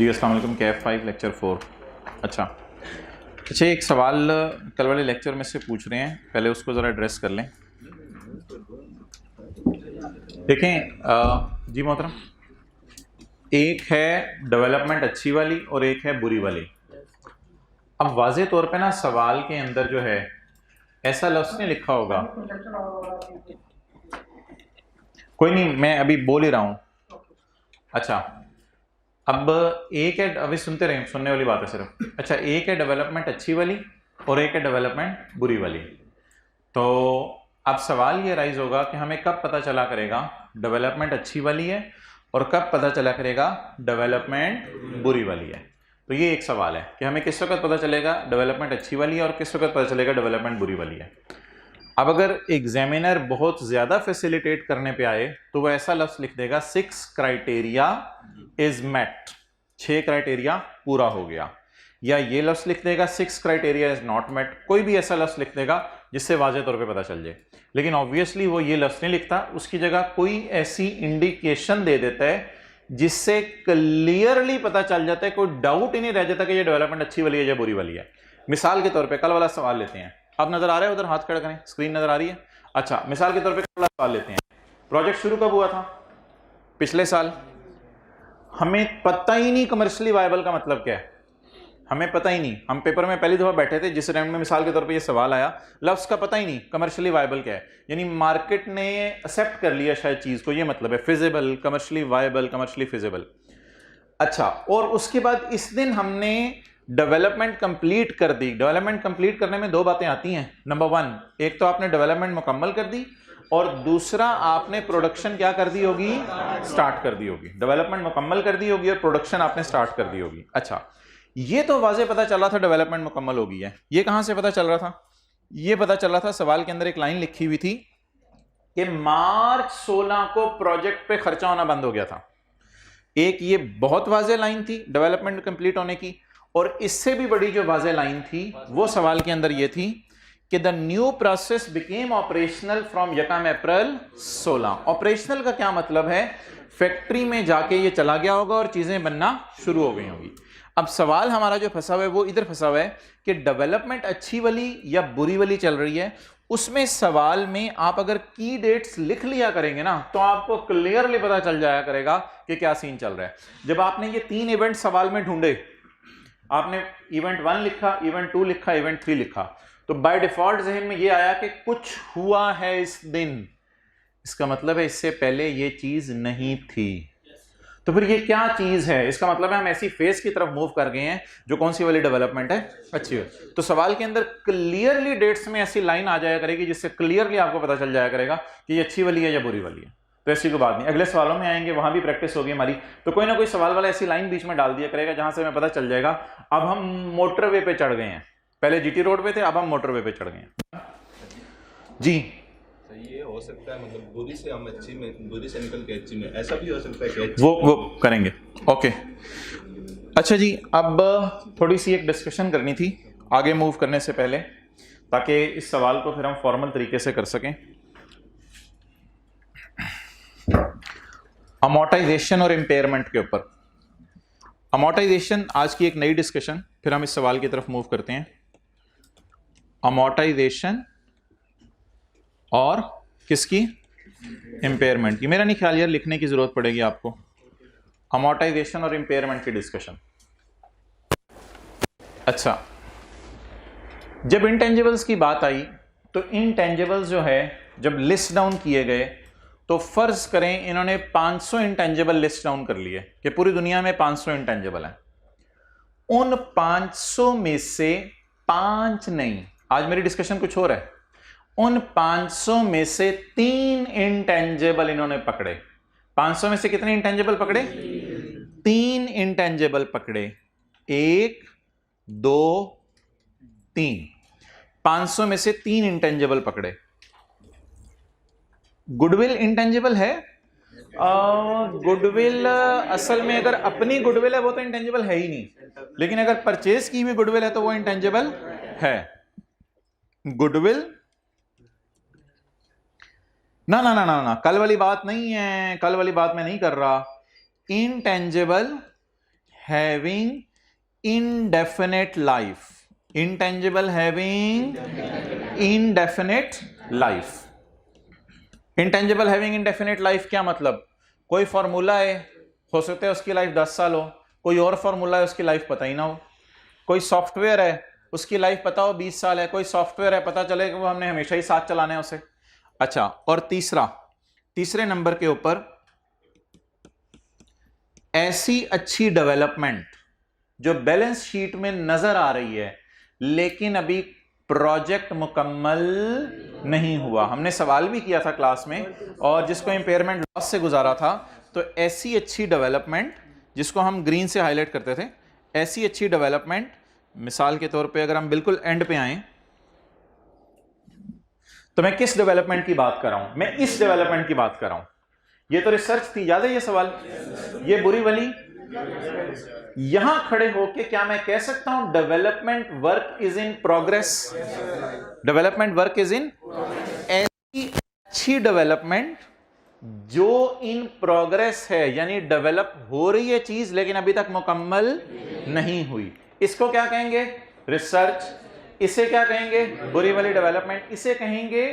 जी अस्सलाम वालेकुम। KF5 lecture 4। अच्छा, एक सवाल कल वाले लेक्चर में से पूछ रहे हैं, पहले उसको ज़रा एड्रेस कर लें। देखें जी मोहतरम, एक है डेवलपमेंट अच्छी वाली और एक है बुरी वाली। अब वाज़े तौर पे ना सवाल के अंदर जो है ऐसा लफ्ज़ नहीं लिखा होगा, कोई नहीं, मैं अभी बोल ही रहा हूँ। अच्छा, अब एक है, अभी सुनते रहें, सुनने वाली बात है सिर्फ। अच्छा, एक है डेवलपमेंट अच्छी वाली और एक है डेवलपमेंट बुरी वाली। तो अब सवाल ये राइज होगा कि हमें कब पता चला करेगा डेवलपमेंट अच्छी वाली है और कब पता चला करेगा डेवलपमेंट बुरी वाली है। तो ये एक सवाल है कि हमें किस वक्त पता चलेगा डेवलपमेंट अच्छी वाली है और किस वक्त पता चलेगा डेवलपमेंट बुरी वाली है। अब अगर एग्जामिनर बहुत ज्यादा फैसिलिटेट करने पे आए तो वो ऐसा लफ्ज लिख देगा 6 क्राइटेरिया इज मेट, 6 क्राइटेरिया पूरा हो गया, या ये लफ्ज लिख देगा 6 क्राइटेरिया इज नॉट मेट। कोई भी ऐसा लफ्ज लिख देगा जिससे वाज़े तौर पे पता चल जाए, लेकिन ऑब्वियसली वो ये लफ्ज नहीं लिखता, उसकी जगह कोई ऐसी इंडिकेशन दे देता है जिससे क्लियरली पता चल जाता है, कोई डाउट ही नहीं रह जाता कि ये डेवलपमेंट अच्छी वाली है या बुरी वाली है। मिसाल के तौर पे कल वाला सवाल लेते हैं। आप नजर आ रहा है उधर, हाथ खड़ा करें, स्क्रीन नजर आ रही है। अच्छा, मिसाल के तौर पे कल वाला सवाल लेते हैं। प्रोजेक्ट शुरू कब हुआ था? पिछले साल। हमें पता ही नहीं कमर्शियली वायबल का मतलब क्या है, हमें पता ही नहीं। हम पेपर में पहली दफा बैठे थे जिस टाइम में मिसाल के तौर पे ये सवाल आया, लफ्ज का पता ही नहीं कमर्शियली वायबल क्या है, यानी मार्केट ने एक्सेप्ट कर लिया शायद चीज को, ये मतलब है feasible, commercially viable, commercially feasible. अच्छा, और उसके बाद इस दिन हमने डेवलपमेंट कंप्लीट कर दी। डेवलपमेंट कंप्लीट करने में दो बातें आती हैं। नंबर 1, एक तो आपने डेवलपमेंट मुकम्मल कर दी और दूसरा आपने प्रोडक्शन क्या कर दी होगी, स्टार्ट कर दी होगी। डेवलपमेंट मुकम्मल कर दी होगी और प्रोडक्शन आपने स्टार्ट कर दी होगी। अच्छा, ये तो वाज़े पता चला था डेवलपमेंट मुकम्मल हो गई है। ये कहां से पता चल रहा था? ये पता चल रहा था, सवाल के अंदर एक लाइन लिखी हुई थी कि मार्च 16 को प्रोजेक्ट पे खर्चा होना बंद हो गया था। एक ये बहुत वाज़े लाइन थी डेवलपमेंट कंप्लीट होने की, और इससे भी बड़ी जो वाज़े लाइन थी वो सवाल के अंदर ये थी कि the new process became operational from 1 April 16। Operational का क्या मतलब है? फैक्ट्री में जाके ये चला गया होगा और चीजें बनना शुरू हो गई होंगी। अब सवाल हमारा जो फंसा हुआ है वो इधर फंसा हुआ है कि डेवलपमेंट अच्छी वाली या बुरी वाली चल रही है। उसमें सवाल में आप अगर की डेट्स लिख लिया करेंगे ना तो आपको क्लियरली पता चल जाया करेगा कि क्या सीन चल रहा है। जब आपने ये 3 इवेंट सवाल में ढूंढे, आपने इवेंट 1 लिखा, इवेंट 2 लिखा, इवेंट 3 लिखा, तो बाय डिफॉल्ट जहन में ये आया कि कुछ हुआ है इस दिन, इसका मतलब है इससे पहले ये चीज नहीं थी। तो फिर ये क्या चीज है? इसका मतलब है हम ऐसी फेज की तरफ मूव कर गए हैं जो कौन सी वाली डेवलपमेंट है, अच्छी है। तो सवाल के अंदर क्लियरली डेट्स में ऐसी लाइन आ जाया करेगी जिससे क्लियरली आपको पता चल जाया करेगा कि ये अच्छी वाली है या बुरी वाली है। तो ऐसी कोई बात नहीं, अगले सवालों में आएंगे, वहां भी प्रैक्टिस होगी हमारी। तो कोई ना कोई सवाल वाला ऐसी लाइन बीच में डाल दिया करेगा जहां से हमें पता चल जाएगा अब हम मोटरवे पे चढ़ गए हैं। पहले जीटी रोड पे थे, अब हम मोटरवे पे चढ़ गए हैं। जी, ये हो सकता है, मतलब बुरी से हम अच्छी में, बुरी से निकल के अच्छी में, ऐसा भी हो सकता है कि वो करेंगे। ओके, अच्छा जी, अब थोड़ी सी एक डिस्कशन करनी थी आगे मूव करने से पहले, ताकि इस सवाल को फिर हम फॉर्मल तरीके से कर सकें। अमोर्टाइजेशन और इम्पेयरमेंट के ऊपर। अमोर्टाइजेशन आज की एक नई डिस्कशन, फिर हम इस सवाल की तरफ मूव करते हैं। अमोर्टाइजेशन और किसकी? इम्पेयरमेंट की। मेरा नहीं ख्याल यार लिखने की जरूरत पड़ेगी आपको। अमोर्टाइजेशन और इम्पेयरमेंट की डिस्कशन। अच्छा, जब इंटेंजिबल्स की बात आई तो इनटेंजिबल्स जो है जब लिस्ट डाउन किए गए तो फर्ज करें इन्होंने 500 इंटेंजिबल लिस्ट डाउन कर लिए कि पूरी दुनिया में 500 इंटेंजिबल हैं। उन 500 में से 5 नहीं, आज मेरी डिस्कशन कुछ और है, उन 500 में से 3 इंटेंजिबल इन्होंने पकड़े। 500 में से कितने इंटेंजिबल पकड़े? 3 इंटेंजिबल पकड़े। 1 2 3, 500 में से 3 इंटेंजिबल पकड़े। गुडविल इंटेंजिबल है? गुडविल असल में अगर अपनी गुडविल है वो तो इंटेंजिबल है ही नहीं, लेकिन अगर परचेज की हुई गुडविल है तो वो इंटेंजिबल है। गुडविल ना ना ना ना ना, कल वाली बात नहीं है, कल वाली बात मैं नहीं कर रहा। Intangible having indefinite life. Intangible having indefinite life. Intangible having indefinite life क्या मतलब? कोई फॉर्मूला है, हो सकता है उसकी लाइफ 10 साल हो, कोई और फॉर्मूला है उसकी लाइफ पता ही ना हो, कोई सॉफ्टवेयर है उसकी लाइफ पता हो 20 साल है, कोई सॉफ्टवेयर है पता चले कि वो हमने हमेशा ही साथ चलाना है उसे। अच्छा, और तीसरे नंबर के ऊपर ऐसी अच्छी डेवलपमेंट जो बैलेंस शीट में नजर आ रही है लेकिन अभी प्रोजेक्ट मुकम्मल नहीं हुआ। हमने सवाल भी किया था क्लास में, और जिसको इंपेयरमेंट लॉस से गुजारा था। तो ऐसी अच्छी डेवलपमेंट जिसको हम ग्रीन से हाईलाइट करते थे, ऐसी अच्छी डेवलपमेंट, मिसाल के तौर पे अगर हम बिल्कुल एंड पे आए तो मैं किस डेवलपमेंट की बात कर रहा हूं? मैं इस डेवलपमेंट की बात कर रहा हूं। ये तो रिसर्च थी, याद है ये सवाल? ये बुरी वाली, यहां खड़े होके क्या मैं कह सकता हूं development work is in progress? Development work is in, ऐसी अच्छी डेवलपमेंट जो इन प्रोग्रेस है, यानी डेवलप हो रही है चीज लेकिन अभी तक मुकम्मल नहीं हुई, इसको क्या कहेंगे? रिसर्च। इसे क्या कहेंगे? बुरी वाली डेवलपमेंट। इसे कहेंगे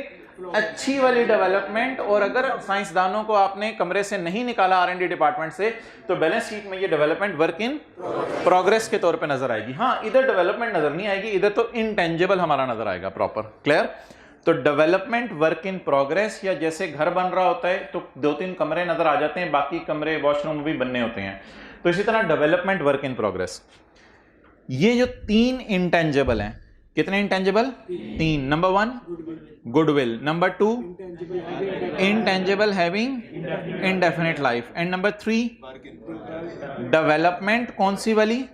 अच्छी वाली डेवलपमेंट। और अगर साइंसदानों को आपने कमरे से नहीं निकाला R&D डिपार्टमेंट से, तो बैलेंस शीट में ये डेवलपमेंट वर्क इन प्रोग्रेस के तौर पे नजर आएगी। हाँ, इधर डेवलपमेंट नजर नहीं आएगी, इधर तो इनटेंजिबल हमारा नजर आएगा प्रॉपर। क्लियर? तो डेवलपमेंट वर्क इन प्रोग्रेस, या जैसे घर बन रहा होता है तो 2-3 कमरे नजर आ जाते हैं, बाकी कमरे वॉशरूम भी बनने होते हैं, तो इसी तरह डेवलपमेंट वर्क इन प्रोग्रेस। ये जो 3 इंटेंजिबल हैं, कितने intangible? 3। Number 1 goodwill, number 2 intangible having indefinite life, and number 3 development कौन सी वाली?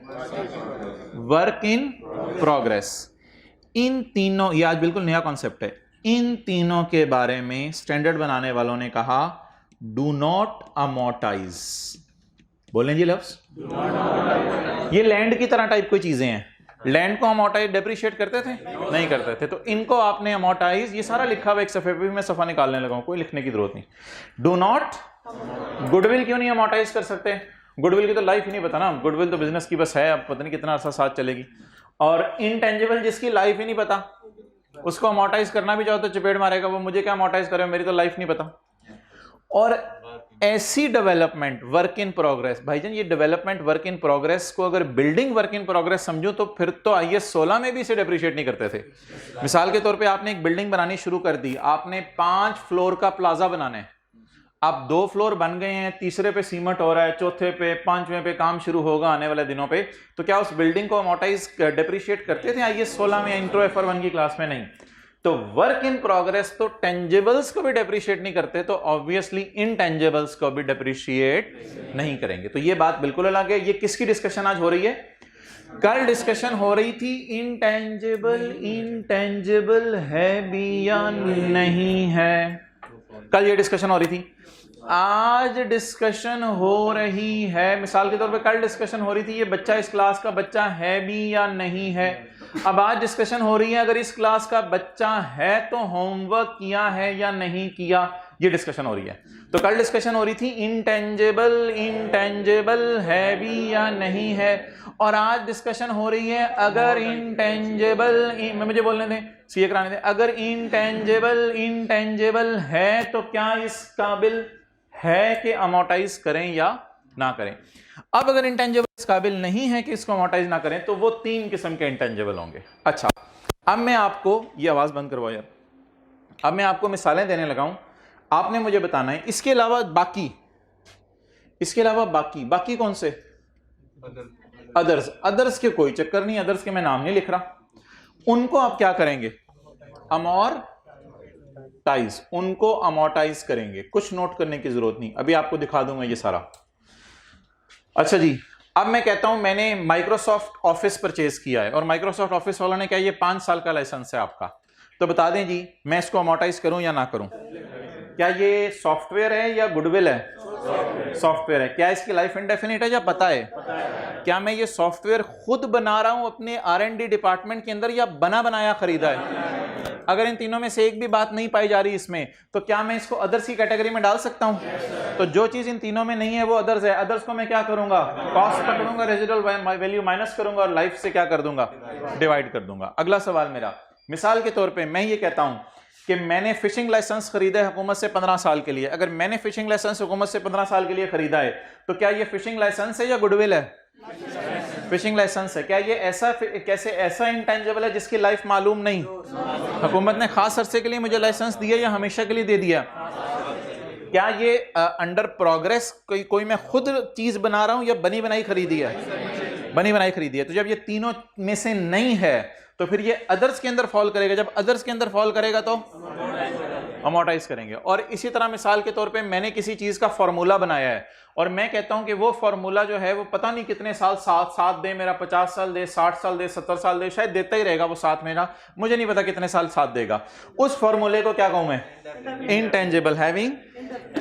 Work in progress. इन तीनों, ये आज बिल्कुल नया कॉन्सेप्ट है, इन तीनों के बारे में स्टैंडर्ड बनाने वालों ने कहा डू नॉट अमोर्टाइज। बोलें जी लफ्ज। ये लैंड की तरह टाइप कोई चीजें हैं। लैंड को अमोर्टाइज डेप्रिशिएट करते थे? नहीं करते थे। तो इनको आपने अमोर्टाइज, ये सारा लिखा हुआ एक सफे पे भी मैं सफा निकालने लगा हूं, कोई लिखने की जरूरत नहीं। डू नॉट, गुडविल क्यों नहीं अमोर्टाइज कर सकते? गुडविल की तो लाइफ ही नहीं पता ना, गुडविल तो बिजनेस की बस है, अब पता नहीं कितना अरसा साथ चलेगी। और इनटेंजिबल जिसकी लाइफ ही नहीं पता, उसको अमोर्टाइज करना भी चाहो तो चपेट मारेगा वो, मुझे क्या अमोर्टाइज करे, मेरी तो लाइफ नहीं पता। और ऐसी डेवलपमेंट वर्क इन प्रोग्रेस, भाईजान ये डेवलपमेंट वर्क इन प्रोग्रेस को अगर बिल्डिंग वर्क इन प्रोग्रेस समझो तो फिर तो IS 16 में भी इसे डेप्रिशिएट नहीं करते थे। मिसाल के तौर पे आपने एक बिल्डिंग बनानी शुरू कर दी, आपने 5 फ्लोर का प्लाजा बनाना है, आप 2 फ्लोर बन गए हैं, तीसरे पे सीमेंट हो रहा है, चौथे पे, 5वें पे काम शुरू होगा आने वाले दिनों पे, तो क्या उस बिल्डिंग को अमोर्टाइज डेप्रिशिएट करते थे IS 16 में या इंट्रो FR1 की क्लास में? नहीं। तो वर्क इन प्रोग्रेस तो टेंजिबल्स को भी डेप्रिशिएट नहीं करते, तो ऑब्वियसली इनटेंजिबल्स को भी डेप्रिशिएट नहीं करेंगे। तो ये बात बिल्कुल अलग है। ये किसकी डिस्कशन आज हो रही है? कल डिस्कशन हो रही थी इंटेंजिबल है भी या नहीं है, कल ये डिस्कशन हो रही थी। आज डिस्कशन हो रही है, मिसाल के तौर पे कल डिस्कशन हो रही थी ये बच्चा इस क्लास का बच्चा है भी या नहीं है। अब आज डिस्कशन हो रही है अगर इस क्लास का बच्चा है तो होमवर्क किया है या नहीं किया, ये डिस्कशन हो रही है। तो कल डिस्कशन हो रही थी इंटेंजिबल है भी या नहीं है, और आज डिस्कशन हो रही है अगर इंटेंजिबल, मुझे बोलने दें, सीए कराने दें, अगर इंटेंजिबल है तो क्या इस काबिल है कि अमोर्टाइज करें या ना करें। अब अगर इंटेंजिबल इस काबिल नहीं है कि इसको अमोर्टाइज ना करें तो वो 3 किस्म के इंटेंजिबल होंगे। अच्छा, अब मैं आपको, ये आवाज बंद करवाओ यार, अब मैं आपको मिसालें देने लगा हूं, आपने मुझे बताना है इसके अलावा बाकी, इसके अलावा बाकी कौन से? अदर्स के कोई चक्कर नहीं, अदर्स के मैं नाम नहीं लिख रहा, उनको आप क्या करेंगे? अमोर्टाइज, उनको अमोर्टाइज करेंगे, कुछ नोट करने की जरूरत नहीं, अभी आपको दिखा दूंगा ये सारा। अच्छा जी, अब मैं कहता हूं मैंने माइक्रोसॉफ्ट ऑफिस परचेज किया है, और माइक्रोसॉफ्ट ऑफिस वालों ने कहा ये 5 साल का लाइसेंस है आपका, तो बता दें जी मैं इसको अमोर्टाइज करूं या ना करूं? क्या ये सॉफ्टवेयर है या गुडविल है? सॉफ्टवेयर है। क्या इसकी लाइफ इंडेफिनिट है या पता है? क्या मैं ये सॉफ्टवेयर खुद बना रहा हूं अपने R&D डिपार्टमेंट के अंदर या बना बनाया खरीदा है? अगर इन तीनों में से एक भी बात नहीं पाई जा रही इसमें, तो क्या मैं इसको अदर्स की कैटेगरी में डाल सकता हूं? तो जो चीज इन तीनों में नहीं है वो अदर्स है। अदर्स को मैं क्या करूंगा? कॉस्ट पकड़ूंगा, रेजिडुअल वैल्यू माइनस करूंगा और लाइफ से क्या कर दूंगा? डिवाइड कर दूंगा। अगला सवाल मेरा, मिसाल के तौर पे मैं ये कहता हूं कि मैंने फिशिंग लाइसेंस खरीदा है हुकूमत से 15 साल के लिए। अगर मैंने फिशिंग लाइसेंस हुकूमत से 15 साल के लिए खरीदा है, तो क्या ये फिशिंग लाइसेंस है या गुडविल है? फिशिंग लाइसेंस है। क्या ये ऐसा इंटेंजिबल है जिसकी लाइफ मालूम नहीं? हुकूमत ने खास अरसे के लिए मुझे लाइसेंस दिया या हमेशा के लिए दे दिया? क्या ये अंडर प्रोग्रेस कोई मैं खुद चीज बना रहा हूं या बनी बनाई खरीदी है? बनी बनाई खरीदी है। तो जब ये तीनों में से नहीं है तो फिर ये अदर्स के अंदर फॉल करेगा। जब अदर्स के अंदर फॉल करेगा तो अमोर्टाइज करेंगे। और इसी तरह मिसाल के तौर पे मैंने किसी चीज का फॉर्मूला बनाया है और मैं कहता हूं कि वो फॉर्मूला जो है वो पता नहीं कितने साल साथ दे, मेरा 50 साल दे, 60 साल दे, 70 साल दे, शायद देता ही रहेगा वो साथ मेरा, मुझे नहीं पता कितने साल साथ देगा। उस फॉर्मूले को क्या कहूं मैं? Intangible having.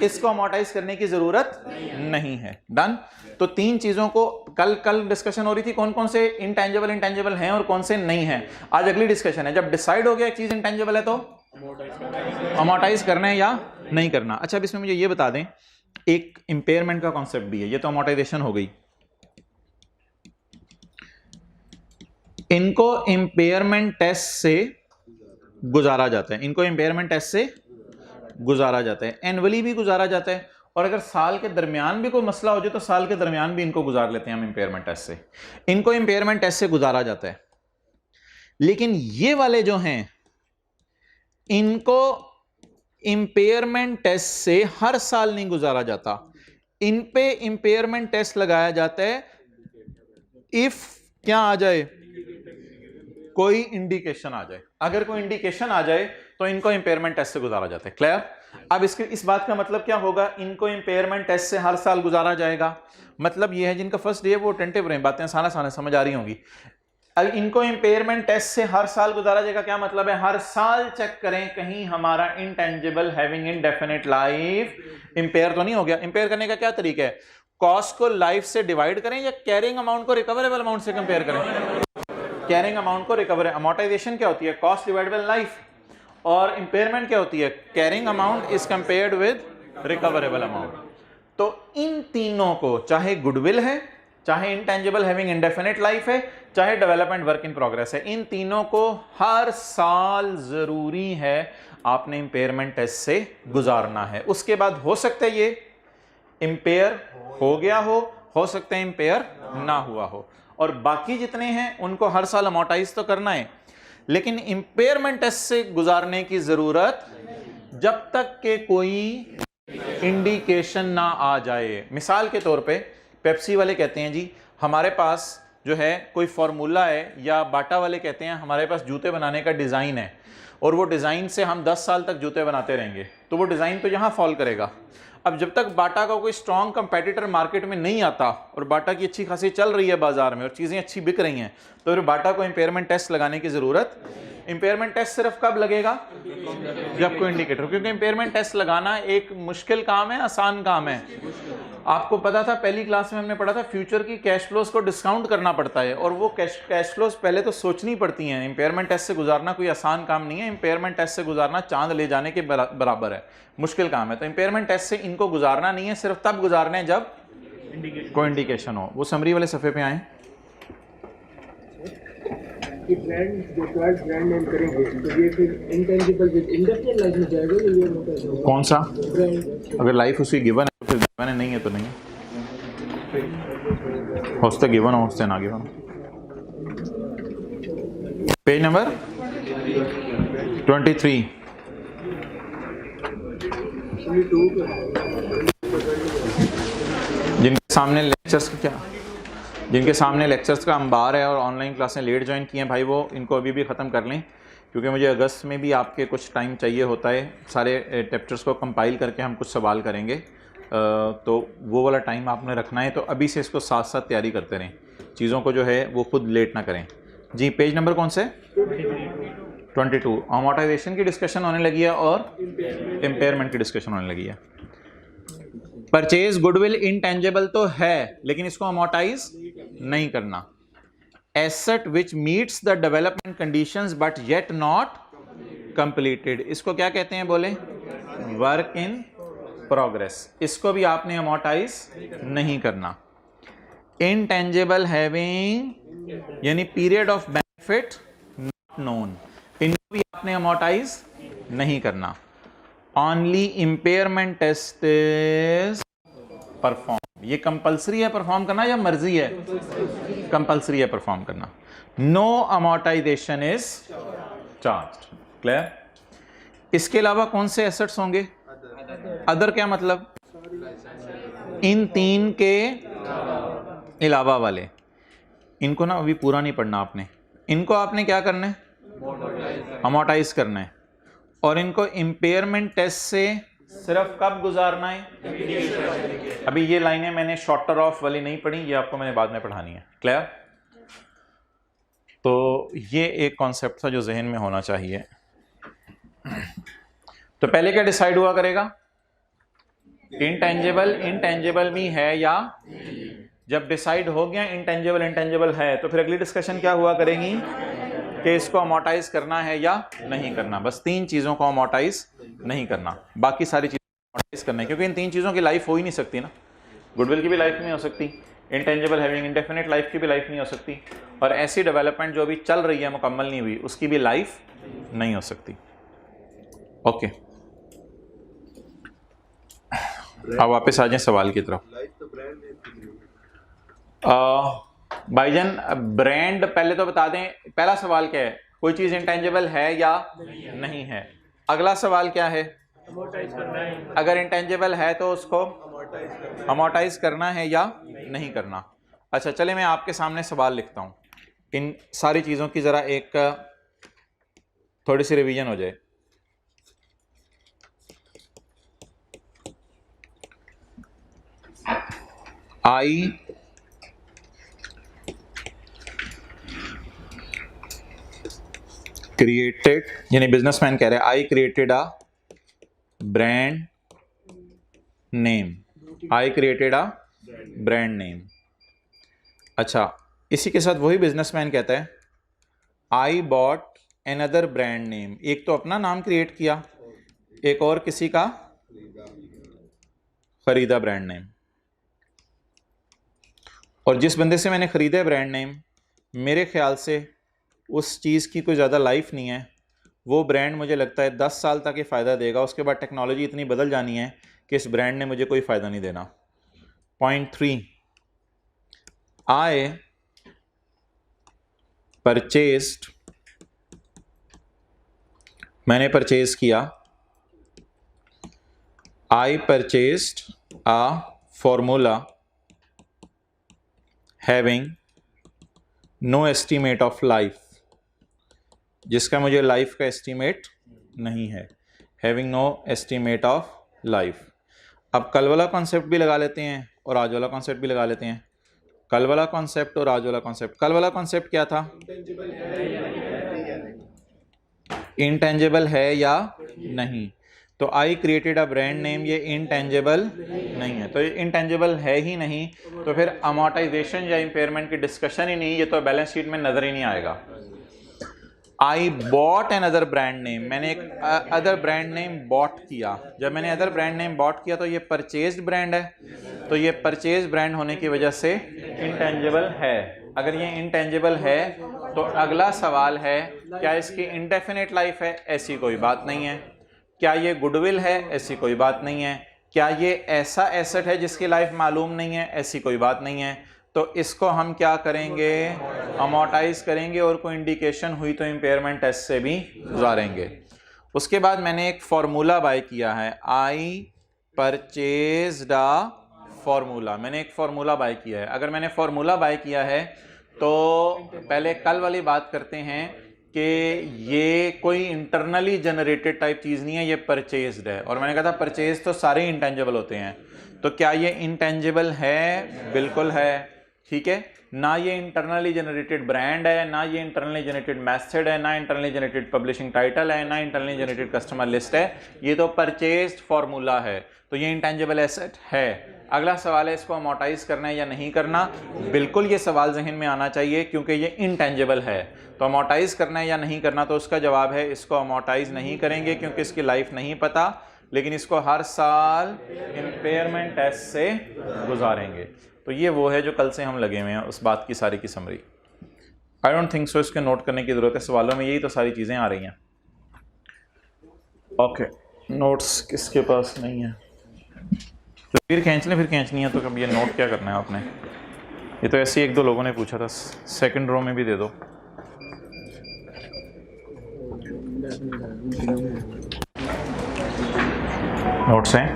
इसको अमोर्टाइज करने की जरूरत नहीं है। डन। तो तीन चीजों को कल डिस्कशन हो रही थी कौन कौन से इंटेंजिबल हैं और कौन से नहीं हैं। आज अगली डिस्कशन है। जब डिसाइड हो गया एक चीज इंटेंजिबल है तो अमोर्टाइज करना है या नहीं करना। अच्छा, अब इसमें मुझे ये बता दें, एक इंपेयरमेंट का कॉन्सेप्ट भी है। ये तो अमोर्टाइजेशन हो गई। इनको इंपेयरमेंट टेस्ट से गुजारा जाता है। इनको इंपेयरमेंट टेस्ट से गुजारा जाता है, एनुअली भी गुजारा जाता है, और अगर साल के दरमियान भी कोई मसला हो जाए तो साल के दरमियान भी इनको गुजार लेते हैं हम इंपेयरमेंट टेस्ट से। इनको इंपेयरमेंट टेस्ट से गुजारा जाता है। लेकिन ये वाले जो हैं इनको इंपेयरमेंट टेस्ट से हर साल नहीं गुजारा जाता। इन पे इंपेयरमेंट टेस्ट लगाया जाता है इफ क्या आ जाए? कोई इंडिकेशन आ जाए। अगर कोई इंडिकेशन आ जाए तो इनको इंपेयरमेंट टेस्ट से गुजारा जाता है। क्लियर? अब इस बात का मतलब क्या होगा? इनको इंपेयरमेंट टेस्ट से हर साल गुजारा जाएगा। मतलब यह है जिनका फर्स्ट डे वो अटेंटिव रहे, बातें आसान समझ आ रही होंगी। अब इनको इंपेयरमेंट टेस्ट से हर साल गुजारा जाएगा। क्या मतलब है? हर साल चेक करें कहीं हमारा intangible having indefinite life impair तो नहीं हो गया। इंपेयर करने का क्या तरीका है? कॉस्ट को लाइफ से डिवाइड करें या कैरिंग अमाउंट को रिकवरेबल अमाउंट से कंपेयर करें? कैरिंग अमाउंट को रिकवर। अमोर्टाइजेशन क्या होती है? Cost divided by life. और इंपेयरमेंट क्या होती है? Carrying amount is compared with recoverable amount. तो इन तीनों को, चाहे गुडविल है, चाहे इंटेंजिबल हैविंग इंडेफिनिट लाइफ है, चाहे डेवलपमेंट वर्क इन प्रोग्रेस है, इन तीनों को हर साल जरूरी है आपने इंपेयरमेंट टेस्ट से गुजारना है। उसके बाद हो सकता है ये इंपेयर हो गया हो सकता है इंपेयर ना हुआ हो, और बाकी जितने हैं उनको हर साल अमोर्टाइज तो करना है। लेकिन इंपेयरमेंट टेस्ट से गुजारने की जरूरत जब तक के कोई इंडिकेशन ना आ जाए। मिसाल के तौर पे पेप्सी वाले कहते हैं जी हमारे पास जो है कोई फॉर्मूला है, या बाटा वाले कहते हैं हमारे पास जूते बनाने का डिज़ाइन है और वो डिज़ाइन से हम 10 साल तक जूते बनाते रहेंगे, तो वो डिज़ाइन तो यहाँ फॉल करेगा। अब जब तक बाटा का कोई स्ट्रॉन्ग कंपेटिटर मार्केट में नहीं आता और बाटा की अच्छी खासी चल रही है बाजार में और चीज़ें अच्छी बिक रही हैं, तो फिर बाटा को इंपेयरमेंट टेस्ट लगाने की ज़रूरत। इंपेयरमेंट टेस्ट सिर्फ कब लगेगा? जब कोई इंडिकेटर, क्योंकि इंपेयरमेंट टेस्ट लगाना एक मुश्किल काम है, आसान काम है। आपको पता था, पहली क्लास में हमने पढ़ा था, फ्यूचर की कैश फ्लोज को डिस्काउंट करना पड़ता है और वो कैश फ्लोज पहले तो सोचनी पड़ती हैं। इंपेयरमेंट टेस्ट से गुजारना कोई आसान काम नहीं है। इंपेयरमेंट टेस्ट से गुजारना चांद ले जाने के बराबर है, मुश्किल काम है। तो इंपेयरमेंट टेस्ट से इनको गुजारना नहीं है, सिर्फ तब गुजारना है जब कोई इंडिकेशन हो। वो समरी वाले सफ़े पे आए। कौन सा? अगर लाइफ उसकी गिवन है तो फिर गिवन है, नहीं है तो नहीं है। होस्ते गिवन हो, होस्ते ना गिवन हो। Page number 23। जिनके सामने लेक्चर्स का अंबार है और ऑनलाइन क्लासें लेट ज्वाइन की हैं भाई, वो इनको अभी भी ख़त्म कर लें, क्योंकि मुझे अगस्त में भी आपके कुछ टाइम चाहिए होता है। सारे चैप्टर्स को कंपाइल करके हम कुछ सवाल करेंगे, तो वो वाला टाइम आपने रखना है। तो अभी से इसको साथ साथ तैयारी करते रहें, चीज़ों को जो है वो खुद लेट ना करें। जी, पेज नंबर कौन से? 22। अमोर्टाइजेशन की डिस्कशन होने लगी है और इम्पेयरमेंट की डिस्कशन होने लगी है। परचेज गुडविल इंटेंजिबल तो है, लेकिन इसको अमोर्टाइज नहीं करना। Asset which meets the development conditions but yet not completed. इसको क्या कहते हैं बोले? Work in progress. इसको भी आपने अमोर्टाइज नहीं करना। इनटेंजिबल हैविंग यानी period of benefit not known, इनको भी आपने अमोर्टाइज नहीं करना। Only impairment test is perform. ये कंपल्सरी है परफॉर्म करना या मर्जी है? कंपल्सरी है परफॉर्म करना। No amortization is charge. Clear? इसके अलावा कौन से एसेट्स होंगे? अदर क्या मतलब? इन तीन के अलावा वाले। इनको ना अभी पूरा नहीं पढ़ना आपने, इनको आपने क्या करना है? अमोर्टाइज करना है। और इनको इंपेयरमेंट टेस्ट से सिर्फ कब गुजारना है? अभी ये लाइनें मैंने शॉर्टर ऑफ वाली नहीं पढ़ी, ये आपको मैंने बाद में पढ़ानी है। क्लियर? तो ये एक कॉन्सेप्ट था जो जहन में होना चाहिए। तो पहले क्या डिसाइड हुआ करेगा? इंटेंजिबल भी है या? जब डिसाइड हो गया इंटेंजिबल है, तो फिर अगली डिस्कशन क्या हुआ करेगी कि इसको अमोर्टाइज करना है या नहीं करना। बस तीन चीजों को अमोर्टाइज नहीं करना, बाकी सारी चीजें अमोर्टाइज करना है, क्योंकि इन तीन चीजों की लाइफ हो ही नहीं सकती ना। गुडविल की भी लाइफ नहीं हो सकती, इंटेंजिबल हैविंग इंडेफिनिट लाइफ की भी लाइफ नहीं हो सकती, और ऐसी डेवलपमेंट जो अभी चल रही है मुकम्मल नहीं हुई उसकी भी लाइफ नहीं हो सकती। ओके, अब वापस आ जाए सवाल की तरफ। भाईजान ब्रांड पहले तो बता दें, पहला सवाल क्या है? कोई चीज इंटेंजिबल है या नहीं है। अगला सवाल क्या है? अगर इंटेंजिबल है तो उसको अमोर्टाइज करना है या नहीं करना। अच्छा चले मैं आपके सामने सवाल लिखता हूं, इन सारी चीजों की जरा एक थोड़ी सी रिवीजन हो जाए। आई क्रिएटेड, यानी बिजनेसमैन कह रहे हैं I created a brand name, I created a brand name. अच्छा, इसी के साथ वही बिजनेसमैन कहता है I bought another brand name. एक तो अपना नाम क्रिएट किया, एक और किसी का खरीदा ब्रांड नेम। और जिस बंदे से मैंने खरीदा ब्रांड नेम, मेरे ख्याल से उस चीज़ की कोई ज़्यादा लाइफ नहीं है। वो ब्रांड मुझे लगता है 10 साल तक ही फ़ायदा देगा, उसके बाद टेक्नोलॉजी इतनी बदल जानी है कि इस ब्रांड ने मुझे कोई फ़ायदा नहीं देना। पॉइंट 3, आई परचेस्ड, मैंने परचेज किया, I purchased a formula having no estimate of life, जिसका मुझे लाइफ का एस्टीमेट नहीं है। Having no estimate of life. अब कल वाला कॉन्सेप्ट भी लगा लेते हैं और आज वाला कॉन्सेप्ट भी लगा लेते हैं। कल वाला कॉन्सेप्ट और आज वाला कॉन्सेप्ट। कल वाला कॉन्सेप्ट क्या था? इंटेंजिबल है या नहीं। तो I created a brand name, ये इंटेंजिबल नहीं है। तो ये इंटेंजिबल है ही नहीं, तो फिर अमोर्टाइजेशन या इंपेयरमेंट की डिस्कशन ही नहीं, ये तो बैलेंस शीट में नजर ही नहीं आएगा। I bought N other brand name, मैंने एक अदर ब्रांड नेम बॉट किया। जब मैंने अदर ब्रांड नेम बॉट किया तो ये परचेज्ड ब्रांड है, तो ये परचेज ब्रांड होने की वजह से इंटेंजिबल है। अगर ये इंटेंजिबल है तो अगला सवाल है क्या इसकी इंडेफिनिट लाइफ है? ऐसी कोई बात नहीं है। क्या ये गुडविल है? ऐसी कोई बात नहीं है। क्या ये ऐसा एसेट है जिसकी लाइफ मालूम नहीं है? ऐसी कोई बात नहीं है। तो इसको हम क्या करेंगे? अमोर्टाइज करेंगे, और कोई इंडिकेशन हुई तो इंपेयरमेंट टेस्ट से भी गुजारेंगे। उसके बाद मैंने एक फॉर्मूला बाय किया है, आई परचेज्ड अ फॉर्मूला, मैंने एक फॉर्मूला बाय किया है। अगर मैंने फॉर्मूला बाय किया है तो पहले कल वाली बात करते हैं कि ये कोई इंटरनली जनरेटेड टाइप चीज़ नहीं है, ये परचेज्ड है। और मैंने कहा था परचेज तो सारे इंटेंजिबल होते हैं, तो क्या ये इंटेंजिबल है? बिल्कुल है। ठीक है, ना ये इंटरनली जनरेटेड ब्रांड है, ना ये इंटरनली जनरेटेड मेथड है, ना इंटरनली जनरेटेड पब्लिशिंग टाइटल है, ना इंटरनली जनरेटेड कस्टमर लिस्ट है, ये तो परचेज्ड फार्मूला है, तो ये इंटेंजिबल एसेट है। अगला सवाल है इसको अमोर्टाइज करना है या नहीं करना। बिल्कुल ये सवाल जहन में आना चाहिए क्योंकि ये इंटेंजिबल है, तो अमोर्टाइज करना है या नहीं करना, तो उसका जवाब है इसको अमोर्टाइज नहीं करेंगे क्योंकि इसकी लाइफ नहीं पता, लेकिन इसको हर साल इम्पेयरमेंट टेस्ट से गुजारेंगे। तो ये वो है जो कल से हम लगे हुए हैं, उस बात की सारी की summary. I don't think so इसके नोट करने की ज़रूरत है, सवालों में यही तो सारी चीज़ें आ रही हैं। ओके, नोट्स किसके पास नहीं है तो फिर खींच लें, फिर खींचनी है तो कब ये नोट क्या करना है आपने। ये तो ऐसे ही एक दो लोगों ने पूछा था, सेकंड रो में भी दे दो। नोट्स हैं?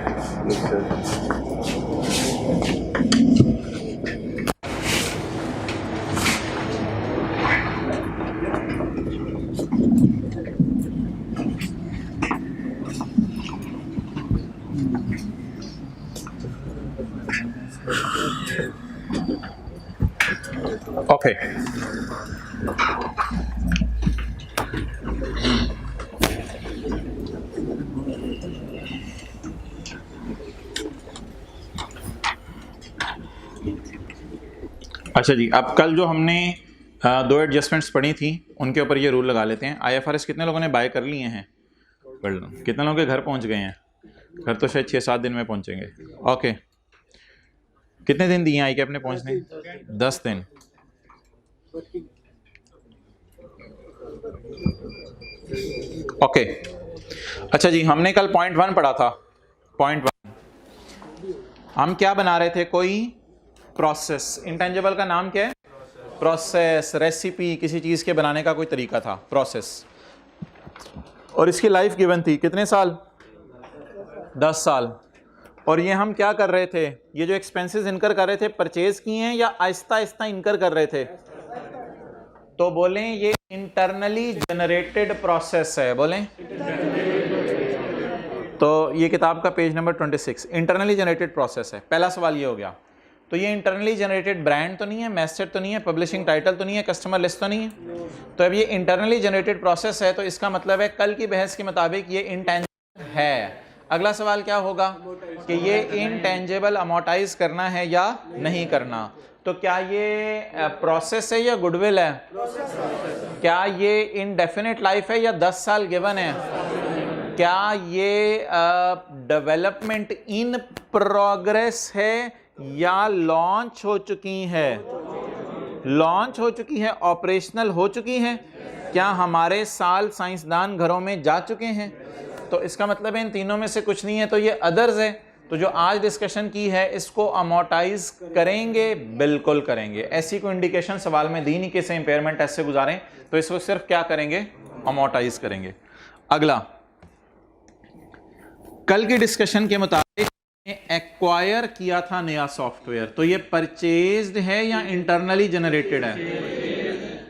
ओके, अच्छा जी, अब कल जो हमने दो एडजस्टमेंट्स पढ़ी थी उनके ऊपर ये रूल लगा लेते हैं। IFRS कितने लोगों ने बाय कर लिए हैं? कितने लोगों के घर पहुंच गए हैं? घर तो शायद 6-7 दिन में पहुंचेंगे। ओके, कितने दिन दिए आई के अपने पहुंचने? 10 दिन। ओके, अच्छा जी, हमने कल पॉइंट 1 पढ़ा था। पॉइंट 1 हम क्या बना रहे थे? कोई प्रोसेस। इंटेंजिबल का नाम क्या है? प्रोसेस, रेसिपी, किसी चीज़ के बनाने का कोई तरीका था, प्रोसेस। और इसकी लाइफ गिवन थी कितने साल? 10 साल। और ये हम क्या कर रहे थे? ये जो एक्सपेंसेस इनकर कर रहे थे, परचेज किए हैं या आहिस्ता आहिस्ता इनकर कर रहे थे? तो बोलें ये इंटरनली जनरेटेड प्रोसेस है। बोलें तो ये किताब का page number 26, internally generated process है। पहला सवाल ये हो गया। तो ये इंटरनली जनरेटेड ब्रांड तो नहीं है, मेथड तो नहीं है, पब्लिशिंग टाइटल तो नहीं है, कस्टमर लिस्ट तो नहीं है। तो अब ये इंटरनली जनरेटेड प्रोसेस है, तो इसका मतलब है कल की बहस के मुताबिक ये इंटेंजिबल है। अगला सवाल क्या होगा कि ये इंटेंजिबल अमोर्टाइज करना है या नहीं करना। तो क्या ये प्रोसेस है या गुडविल है? क्या ये इनडेफिनेट लाइफ है या 10 साल गिवन है? क्या ये डेवलपमेंट इन प्रोग्रेस है या लॉन्च हो चुकी है? लॉन्च हो चुकी है, ऑपरेशनल हो चुकी है। क्या हमारे साल साइंसदान घरों में जा चुके हैं? तो इसका मतलब है इन तीनों में से कुछ नहीं है, तो ये अदर्स है। तो जो आज डिस्कशन की है इसको अमोर्टाइज करेंगे, बिल्कुल करेंगे। ऐसी कोई इंडिकेशन सवाल में दी नहीं कि इसे इंपेयरमेंट टेस्ट से गुजारें, तो इसको सिर्फ क्या करेंगे? अमोर्टाइज करेंगे। अगला, कल की डिस्कशन के मुताबिक एक्वायर किया था नया सॉफ्टवेयर, तो ये परचेज्ड है या इंटरनली जनरेटेड है?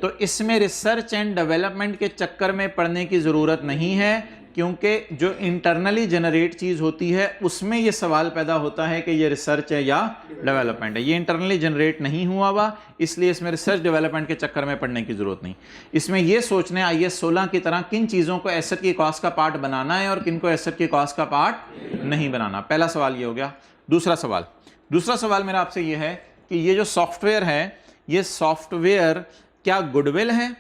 तो इसमें रिसर्च एंड डेवलपमेंट के चक्कर में पड़ने की ज़रूरत नहीं है, क्योंकि जो इंटरनली जनरेट चीज़ होती है उसमें ये सवाल पैदा होता है कि ये रिसर्च है या डेवलपमेंट है। ये इंटरनली जनरेट नहीं हुआ हुआ, इसलिए इसमें रिसर्च डेवलपमेंट के चक्कर में पड़ने की ज़रूरत नहीं। इसमें ये सोचने IAS 16 की तरह किन चीज़ों को एसेट की कॉस्ट का पार्ट बनाना है और किन को एसेट की कॉस्ट का पार्ट नहीं बनाना। पहला सवाल ये हो गया। दूसरा सवाल मेरा आपसे ये है कि ये जो सॉफ्टवेयर है, ये सॉफ्टवेयर क्या गुडविल है?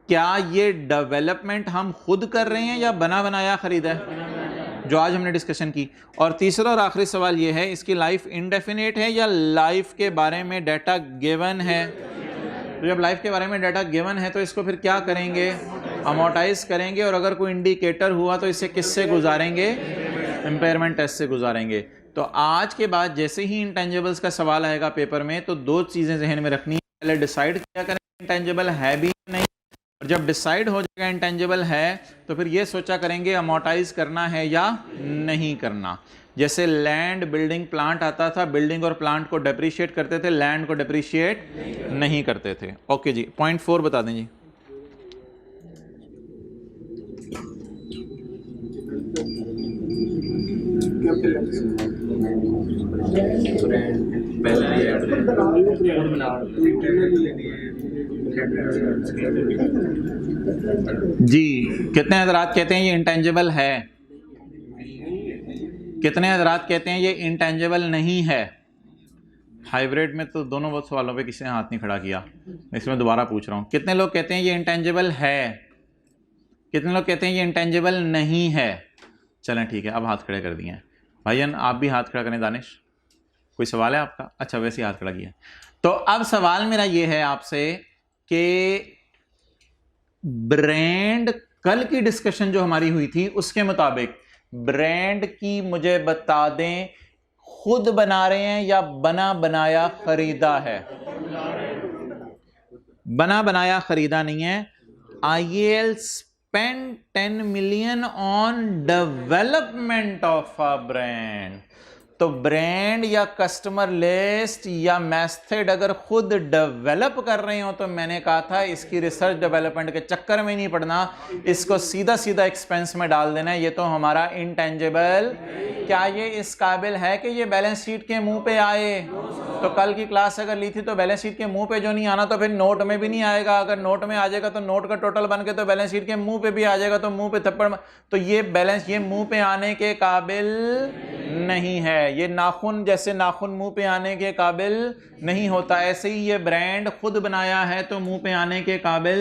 क्या ये डेवलपमेंट हम खुद कर रहे हैं या बना बनाया खरीदा है, जो आज हमने डिस्कशन की? और तीसरा और आखिरी सवाल ये है, इसकी लाइफ इंडेफिनेट है या लाइफ के बारे में डाटा गिवन है? तो जब लाइफ के बारे में डाटा गिवन है तो इसको फिर क्या करेंगे? अमोर्टाइज करेंगे। और अगर कोई इंडिकेटर हुआ तो इसे किससे गुजारेंगे? इंपेयरमेंट टेस्ट से गुजारेंगे। तो आज के बाद जैसे ही इंटेंजिबल्स का सवाल आएगा पेपर में, तो दो चीज़ें जहन में रखनी है। पहले डिसाइड किया करें इंटेंजिबल है भी नहीं, और जब डिसाइड हो जाएगा इंटेंजिबल है तो फिर ये सोचा करेंगे अमोर्टाइज करना है या नहीं करना। जैसे लैंड, बिल्डिंग, प्लांट आता था, बिल्डिंग और प्लांट को डेप्रिशिएट करते थे, लैंड को डेप्रिशिएट नहीं करते थे। ओके जी, पॉइंट 4 बता दें जी। पहला जी, कितने हजरात कहते हैं ये इंटेंजिबल है, कितने हजरात कहते हैं ये इंटेंजिबल नहीं है। हाइब्रिड में तो दोनों सवालों पे किसी ने हाथ नहीं खड़ा किया, इसमें दोबारा पूछ रहा हूँ, कितने लोग कहते हैं ये इंटेंजिबल है, कितने लोग कहते हैं ये इंटेंजिबल नहीं है। चलें ठीक है, अब हाथ खड़े कर दिए हैं भाईजान, आप भी हाथ खड़ा करें। दानिश, कोई सवाल है आपका? अच्छा, वैसे ही हाथ खड़ा किया। तो अब सवाल मेरा ये है आपसे कि ब्रांड, कल की डिस्कशन जो हमारी हुई थी उसके मुताबिक ब्रांड की मुझे बता दें, खुद बना रहे हैं या बना बनाया खरीदा है? बना बनाया खरीदा नहीं है। IEL spend 10 million on development of a brand। तो ब्रांड या कस्टमर लिस्ट या मेथड अगर खुद डेवलप कर रहे हो तो मैंने कहा था इसकी रिसर्च डेवलपमेंट के चक्कर में नहीं पड़ना, इसको सीधा सीधा एक्सपेंस में डाल देना है। ये तो हमारा इंटेंजिबल, क्या ये इस काबिल है कि ये बैलेंस शीट के मुंह पे आए? तो कल की क्लास अगर ली थी तो बैलेंस शीट के मुंह पे जो नहीं आना तो फिर नोट में भी नहीं आएगा, अगर नोट में आ जाएगा तो नोट का टोटल बन के तो बैलेंस शीट के मुंह पे भी आ जाएगा, तो मुंह पे थप्पड़, तो ये बैलेंस, ये मुंह पे आने के काबिल नहीं है। ये नाखून, जैसे नाखून मुंह पे आने के काबिल नहीं होता, ऐसे ही ये ब्रांड खुद बनाया है तो मुंह पे आने के काबिल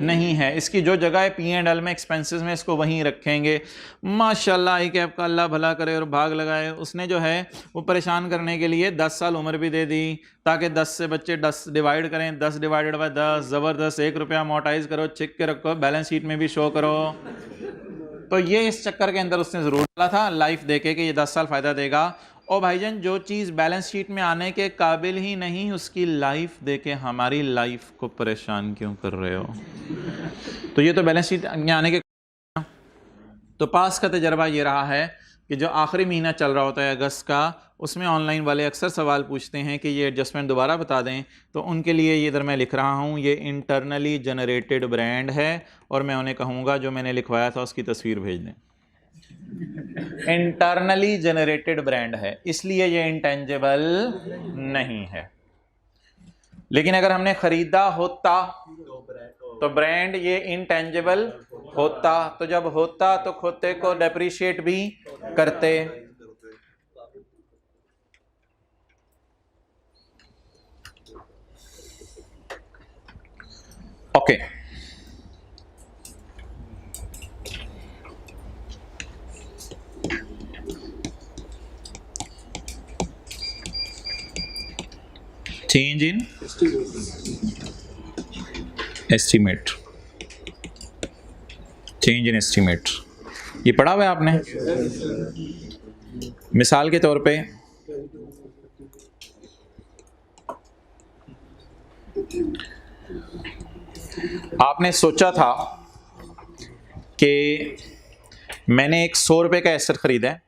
नहीं है। इसकी जो जगह है P&L में, एक्सपेंसेस में, इसको वहीं रखेंगे। माशाल्लाह, एक आपका अल्लाह भला करे और भाग लगाए। उसने जो है वो परेशान करने के लिए 10 साल उम्र भी दे दी ताकि 10 से बच्चे 10 डिवाइड करें, 10 डिवाइडेड बाय 10, ज़बरदस्त, 1 रुपया अमोर्टाइज करो, चिक के रखो, बैलेंस शीट में भी शो करो। तो ये इस चक्कर के अंदर उसने ज़रूर डाला था लाइफ देके कि ये 10 साल फ़ायदा देगा। और भाईजान, जो चीज़ बैलेंस शीट में आने के काबिल ही नहीं, उसकी लाइफ देके हमारी लाइफ को परेशान क्यों कर रहे हो? तो ये तो बैलेंस शीट में आने के, तो पास का तजर्बा ये रहा है कि जो आखिरी महीना चल रहा होता है अगस्त का, उसमें ऑनलाइन वाले अक्सर सवाल पूछते हैं कि ये एडजस्टमेंट दोबारा बता दें। तो उनके लिए ये इधर मैं लिख रहा हूँ, ये इंटरनली जनरेटेड ब्रांड है, और मैं उन्हें कहूँगा जो मैंने लिखवाया था उसकी तस्वीर भेज दें। इंटरनली जनरेटेड ब्रांड है, इसलिए ये इंटेंजिबल नहीं है। लेकिन अगर हमने खरीदा होता तो ब्रांड ये इंटेंजिबल होता, तो जब होता तो खोते को डेप्रिशिएट भी करते। Okay, change in estimate, change in estimate, ये पढ़ा हुआ है आपने? मिसाल के तौर पे आपने सोचा था कि मैंने एक 100 रुपये का एसेट खरीदा है,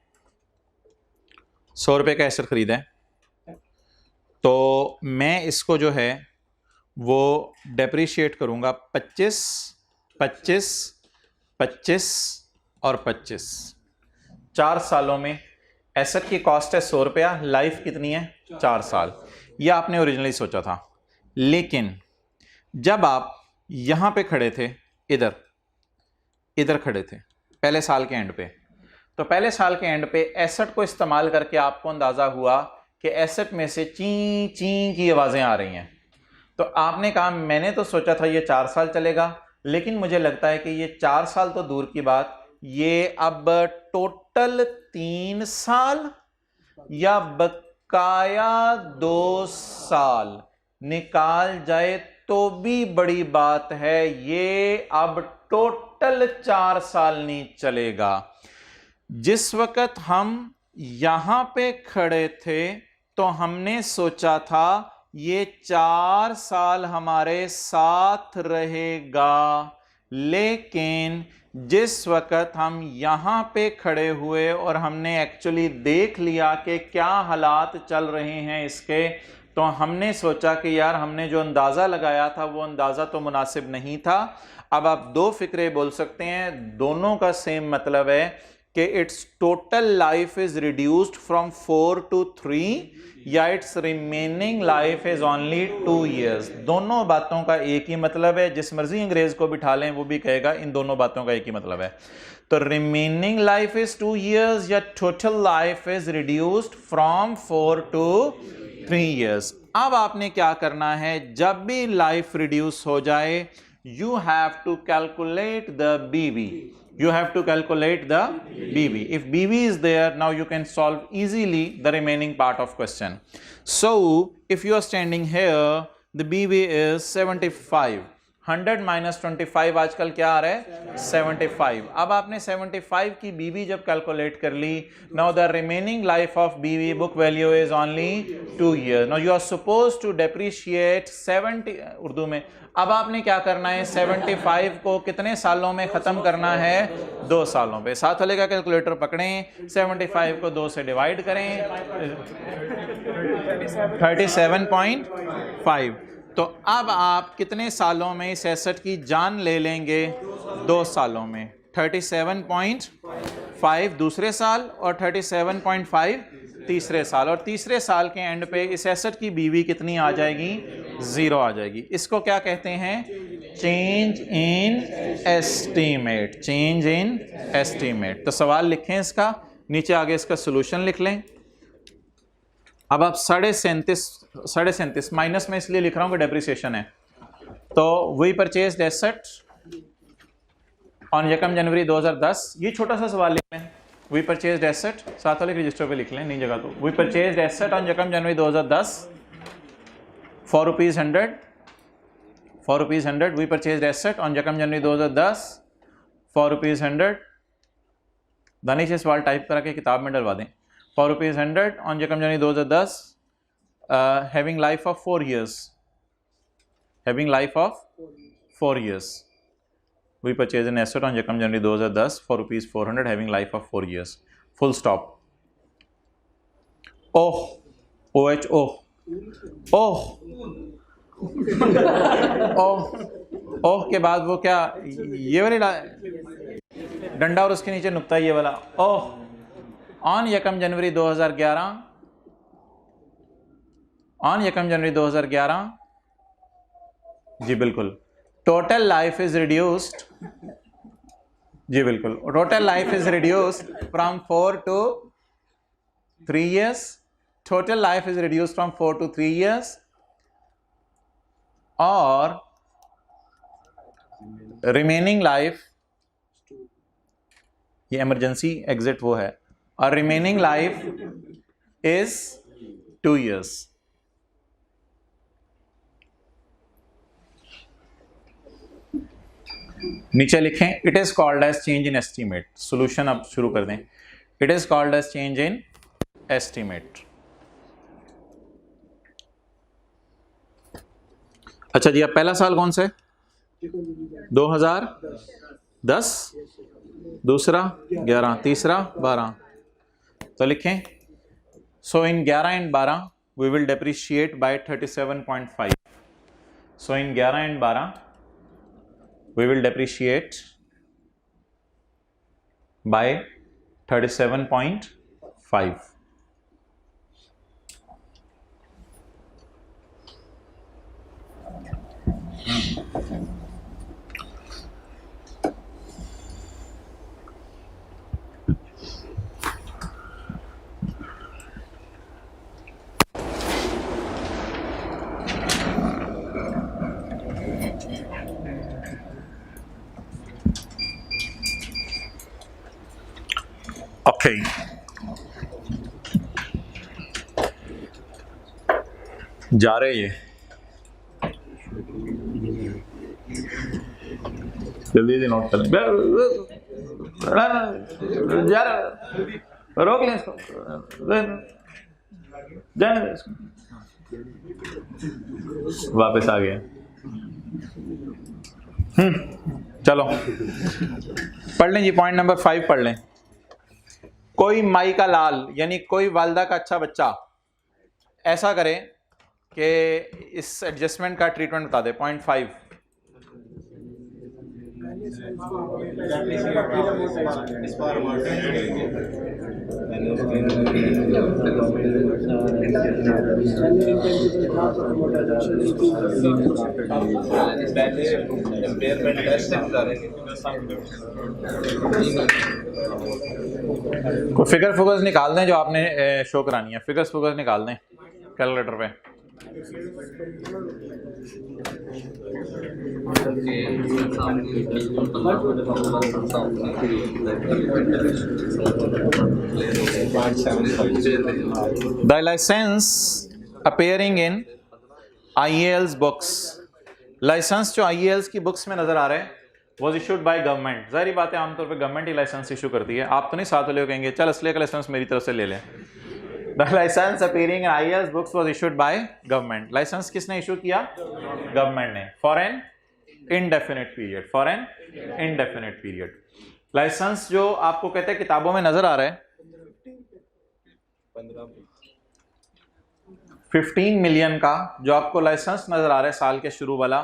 100 रुपये का एसेट खरीदा है, तो मैं इसको जो है वो डेप्रिशिएट करूंगा 25, 25, 25 और 25। 4 सालों में एसेट की कॉस्ट है 100 रुपया, लाइफ कितनी है? 4 साल। यह आपने ओरिजिनली सोचा था। लेकिन जब आप यहां पे खड़े थे, इधर खड़े थे पहले साल के एंड पे, तो पहले साल के एंड पे एसेट को इस्तेमाल करके आपको अंदाजा हुआ कि एसेट में से ची ची की आवाजें आ रही हैं। तो आपने कहा मैंने तो सोचा था ये 4 साल चलेगा, लेकिन मुझे लगता है कि ये 4 साल तो दूर की बात, ये अब टोटल 3 साल या बकाया 2 साल निकाल जाए तो भी बड़ी बात है, ये अब टोटल 4 साल नहीं चलेगा। जिस वक्त हम यहां पे खड़े थे तो हमने सोचा था ये 4 साल हमारे साथ रहेगा, लेकिन जिस वक्त हम यहाँ पे खड़े हुए और हमने एक्चुअली देख लिया कि क्या हालात चल रहे हैं इसके, तो हमने सोचा कि यार हमने जो अंदाज़ा लगाया था वो अंदाज़ा तो मुनासिब नहीं था। अब आप 2 फिक्रे बोल सकते हैं, दोनों का सेम मतलब है कि it's total life is reduced from 4 to 3 या it's remaining life is only 2 years। दोनों बातों का एक ही मतलब है, जिस मर्जी अंग्रेज को बिठा लें वो भी कहेगा इन दोनों बातों का एक ही मतलब है। तो रिमेनिंग लाइफ इज 2 years या total life is reduced from 4 to 3 years। अब आपने क्या करना है, जब भी लाइफ रिड्यूस हो जाए you have to calculate the BB. You have to calculate the BB. If BB is there, now you can solve easily the remaining part of question. So, if you are standing here, the BB is 75. 100 minus 25 आजकल क्या आ रहा है 75। अब आपने 75 की BB जब calculate कर ली, now the remaining life of BB book value is only 2 years. Now you are supposed to depreciate 70 Urdu में। अब आपने क्या करना है, 75 को कितने सालों में खत्म करना है, 2 सालों पे। साथ वाले का कैलकुलेटर पकड़ें, 75 को 2 से डिवाइड करें, 37.5। तो अब आप कितने सालों में इस एसेट की जान ले लेंगे, 2 सालों में। 37.5 दूसरे साल और 37.5 तीसरे साल, और तीसरे साल के एंड पे इस एसेट की बीवी कितनी आ जाएगी, 0 आ जाएगी। इसको क्या कहते हैं, change in estimate. Change in estimate. तो सवाल लिखें इसका, नीचे आगे इसका सोल्यूशन लिख लें। अब आप 37.5 माइनस में इसलिए लिख रहा हूं कि डेप्रिसिएशन है। तो we purchased asset on 1 January 2010। ये छोटा सा सवाल लिख लें, वी परचेज्ड एसेट, साथ वाले रजिस्टर पे लिख लें, नहीं जगह तो। We purchased asset on 1 January 2010 for ₹100। For ₹100 we purchased asset on 1 January 2010 for ₹100। Danish ये सवाल टाइप करा के किताब में डलवा दें। For ₹100 on 1 January 2010 having life of 4 years। Having life of 4 years। We purchased an asset on 1 January 2010 for ₹400 having life of 4 years. Full stop. Oh, OH, oh, oh, oh, oh के बाद वो क्या, ये वाली डंडा और उसके नीचे नुक्ता, ये वाला ओह। ऑन 1 जनवरी 2011, ऑन 1 जनवरी 2011, जी बिल्कुल, टोटल लाइफ इज रिड्यूस्ड, जी बिल्कुल, total life is reduced from 4 to 3 years। Total life is reduced from 4 to 3 years। और रिमेनिंग लाइफ, ये इमरजेंसी एग्जिट वो है, और रिमेनिंग लाइफ इज 2 years। नीचे लिखें, it is called as change in estimate. Solution अब शुरू कर दें। It is called as change in estimate. अच्छा जी, अब पहला साल कौन सा है, 2010, दूसरा 11, तीसरा 12। तो लिखें, so in 11 and 12 we will depreciate by 37.5। सो इन 11 and 12 we will depreciate by 37.5। Okay, जा रहे ये, जल्दी से नोट करें, जा रहा, रोक लें इसको, जाने दे इसको। वापस आ गया। चलो पढ़ लें जी, पॉइंट नंबर 5 पढ़ लें। कोई माई का लाल यानी कोई वालदा का अच्छा बच्चा ऐसा करे कि इस एडजस्टमेंट का ट्रीटमेंट बता दे। पॉइंट 5, इस बार हमारे पहले इम्पेयरमेंट टेस्ट करेंगे। कोई फिगर फुगर्स निकाल दें जो आपने शो करानी है, फिगर्स फुगर्स निकाल दें कैलकुलेटर पे। The license appearing in IAL's books, license जो IAL's की बुक्स में नजर आ रहे हैं वॉज इशूड बाय गवर्नमेंट। जाहिर बात है आमतौर पे गवर्नमेंट ही लाइसेंस इशू करती है, आप तो नहीं साथ वाले कहेंगे चल असली का लाइसेंस मेरी तरफ से ले लें। The license appearing in IAL's books was issued by government. License किसने इशू किया? गवर्नमेंट ने, for an indefinite period, for an indefinite period. License जो आपको कहते हैं किताबों में नजर आ रहा है 15 मिलियन का जो आपको लाइसेंस नजर आ रहा है साल के शुरू वाला,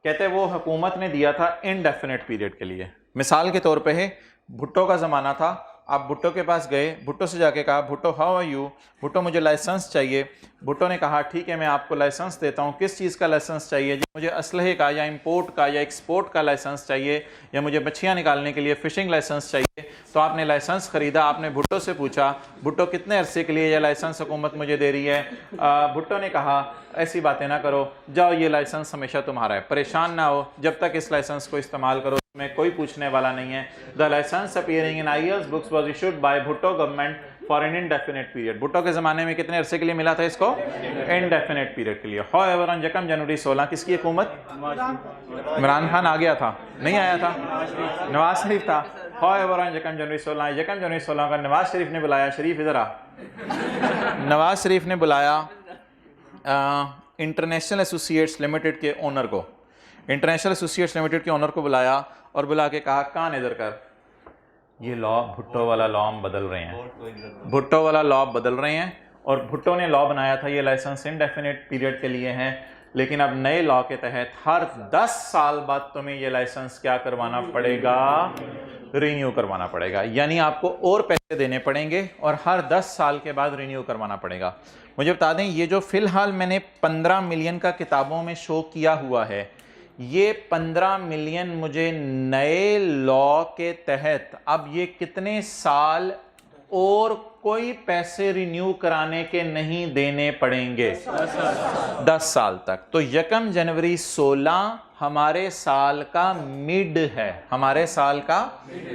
कहते हैं वो हुकूमत ने दिया था इनडेफिनिट पीरियड के लिए। मिसाल के तौर पे है भुट्टो का ज़माना था, आप भुट्टो के पास गए, भुट्टो से जाके कहा Bhutto how are you, Bhutto मुझे लाइसेंस चाहिए। भुट्टो ने कहा ठीक है मैं आपको लाइसेंस देता हूँ। किस चीज़ का लाइसेंस चाहिए जी? मुझे असलहे का या इंपोर्ट का या एक्सपोर्ट का लाइसेंस चाहिए, या मुझे मच्छियाँ निकालने के लिए फ़िशिंग लाइसेंस चाहिए। तो आपने लाइसेंस ख़रीदा, आपने भुट्टो से पूछा भुट्टो कितने अरसे के लिए यह लाइसेंस हुकूमत मुझे दे रही है? भुट्टो ने कहा ऐसी बातें ना करो, जाओ ये लाइसेंस हमेशा तुम्हारा है, परेशान ना हो, जब तक इस लाइसेंस को इस्तेमाल करो में कोई पूछने वाला नहीं है। The license appearing in IAL's books was issued by Bhutto government for an indefinite period. Bhutto के ज़माने में कितने अरसे के लिए मिला था इसको? इनडेफिनिट पीरियड के लिए। हाउएवर ऑन यकम जनवरी 16 किसकी हुकूमत? इमरान खान आ गया था? नहीं आया था, नवाज शरीफ था। हाउएवर ऑन यकम जनवरी 16 का नवाज शरीफ ने बुलाया, शरीफ इधर आ, नवाज शरीफ ने बुलाया इंटरनेशनल एसोसिएट्स लिमिटेड के ओनर को, इंटरनेशनल एसोसिएट्स लिमिटेड के ओनर को बुलाया और बुला के कहा कान इधर कर, ये लॉ भुट्टो वाला लॉ हम बदल रहे हैं, भुट्टो वाला लॉ बदल रहे हैं। और भुट्टो ने लॉ बनाया था ये लाइसेंस इनडेफिनिट पीरियड के लिए हैं, लेकिन अब नए लॉ के तहत हर 10 साल बाद तुम्हें ये लाइसेंस क्या करवाना पड़ेगा? रिन्यू करवाना पड़ेगा, यानी आपको और पैसे देने पड़ेंगे और हर 10 साल के बाद रिन्यू करवाना पड़ेगा। मुझे बता दें ये जो फ़िलहाल मैंने 15 मिलियन का किताबों में शो किया हुआ है, ये 15 मिलियन मुझे नए लॉ के तहत अब ये कितने साल और कोई पैसे रिन्यू कराने के नहीं देने पड़ेंगे? 10 साल तक। तो यकम जनवरी 16 हमारे साल का मिड है, हमारे साल का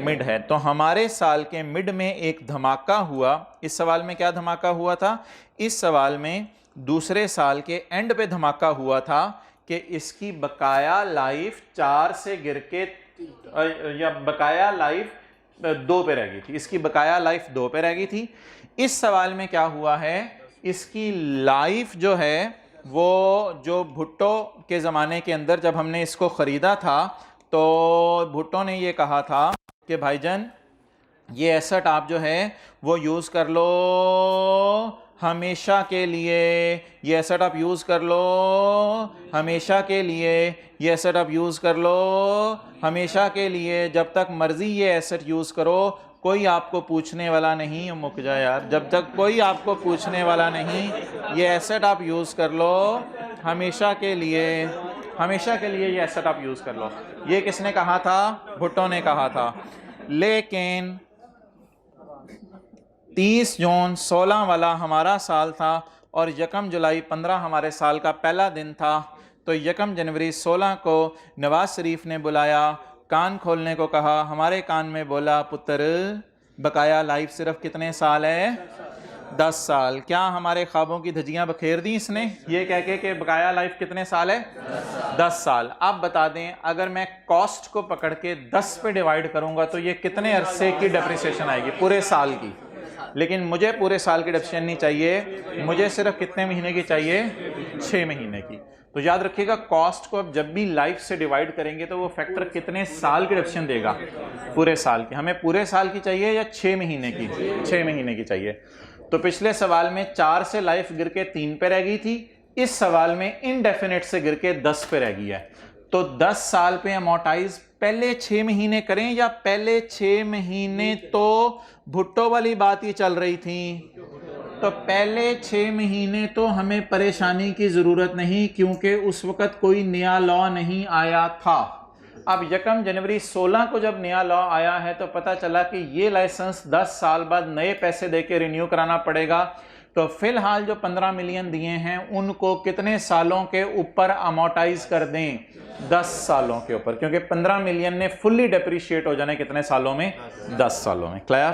मिड है। तो हमारे साल के मिड में एक धमाका हुआ। इस सवाल में क्या धमाका हुआ था? इस सवाल में दूसरे साल के एंड पे धमाका हुआ था कि इसकी बकाया लाइफ 4 से गिर के या बकाया लाइफ 2 पे रह गई थी, इसकी बकाया लाइफ 2 पे रह गई थी। इस सवाल में क्या हुआ है? इसकी लाइफ जो है वो जो भुट्टो के ज़माने के अंदर जब हमने इसको ख़रीदा था तो भुट्टो ने ये कहा था कि भाईजान ये एसेट आप जो है वो यूज़ कर लो हमेशा के लिए, ये एसेट आप यूज़ कर लो हमेशा के लिए, ये एसेट आप यूज़ कर लो हमेशा के लिए, जब तक मर्ज़ी ये एसेट यूज़ करो, कोई आपको पूछने वाला नहीं। मुक जा यार, जब तक कोई आपको पूछने वाला नहीं, ये एसेट आप यूज़ कर लो हमेशा के लिए, हमेशा के लिए ये एसेट आप यूज़ कर लो। ये किसने कहा था? भुट्टो ने कहा था। लेकिन 30 जून 16 वाला हमारा साल था और यकम जुलाई 15 हमारे साल का पहला दिन था। तो यकम जनवरी 16 को नवाज शरीफ ने बुलाया, कान खोलने को कहा, हमारे कान में बोला पुत्र बकाया लाइफ सिर्फ कितने साल है? 10 साल। क्या हमारे ख्वाबों की धज्जियां बखेर दी इसने ये कह के कि बकाया लाइफ कितने साल है? 10 साल। अब बता दें अगर मैं कॉस्ट को पकड़ के 10 पे डिवाइड करूंगा तो ये कितने अरसे की डेप्रिसिएशन आएगी? पूरे साल की। लेकिन मुझे पूरे साल की डेप्रिसिएशन नहीं चाहिए, मुझे सिर्फ कितने महीने की चाहिए? 6 महीने की। तो याद रखिएगा कॉस्ट को अब जब भी लाइफ से डिवाइड करेंगे तो वो फैक्टर कितने साल की डेप्रिसिएशन देगा? पूरे साल की। हमें पूरे साल की चाहिए या 6 महीने की? 6 महीने की चाहिए। तो पिछले सवाल में 4 से लाइफ गिर के 3 पे रह गई थी, इस सवाल में इनडेफिनेट से गिर के 10 पे रह गई है। तो 10 साल पे अमोर्टाइज पहले 6 महीने करें या पहले 6 महीने तो भुट्टो वाली बात ही चल रही थी, तो पहले 6 महीने तो हमें परेशानी की ज़रूरत नहीं क्योंकि उस वक़्त कोई नया लॉ नहीं आया था। अब 1 जनवरी 16 को जब नया लॉ आया है तो पता चला कि ये लाइसेंस 10 साल बाद नए पैसे देके रिन्यू कराना पड़ेगा। तो फिलहाल जो 15 मिलियन दिए हैं उनको कितने सालों के ऊपर अमोर्टाइज कर दें? 10 सालों के ऊपर, क्योंकि 15 मिलियन ने फुल्ली डेप्रिशिएट हो जाना कितने सालों में? 10 सालों में। क्लियर?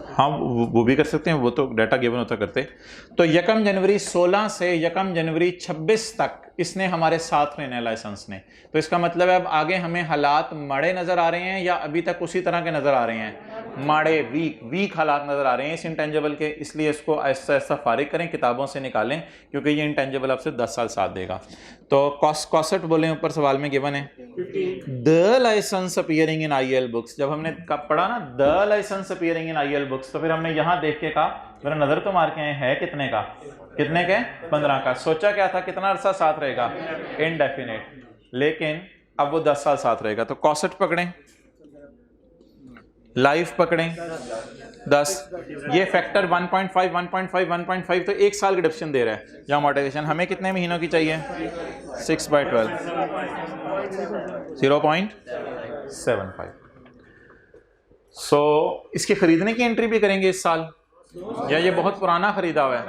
हाँ, वो भी कर सकते हैं, वो तो डाटा गिवन होता करते। तो 1 जनवरी 16 से 1 जनवरी 26 तक इसने हमारे साथ रहना है लाइसेंस ने। तो इसका मतलब है अब आगे हमें हालात माड़े नजर आ रहे हैं या अभी तक उसी तरह के नजर आ रहे हैं? माड़े, वीक हालात नजर आ रहे हैं इस इंटेंजिबल के। इसलिए इसको ऐसा ऐसा फारिग करें, किताबों से निकालें, क्योंकि ये इंटेंजिबल आपसे 10 साल साथ देगा। तो कॉसेट बोले ऊपर सवाल में गिवन है the license appearing in IEL books. जब हमने पढ़ा ना the license appearing in IEL books, तो फिर हमने यहां देख के कहा, मेरा नजर तो मार के आए है कितने का? कितने के? 15 का। सोचा क्या था कितना अरसा साथ रहेगा? इनडेफिनेट। लेकिन अब वो 10 साल साथ रहेगा। तो कॉसेट पकड़ें, लाइफ पकड़ें 10, ये फैक्टर 1.5 1.5 1.5, तो 1 साल की डिप्शन दे रहा है। या अमोर्टाइजेशन हमें कितने महीनों की चाहिए? 6/12 0.75। सो इसके खरीदने की एंट्री भी करेंगे इस साल, या ये बहुत पुराना खरीदा हुआ है?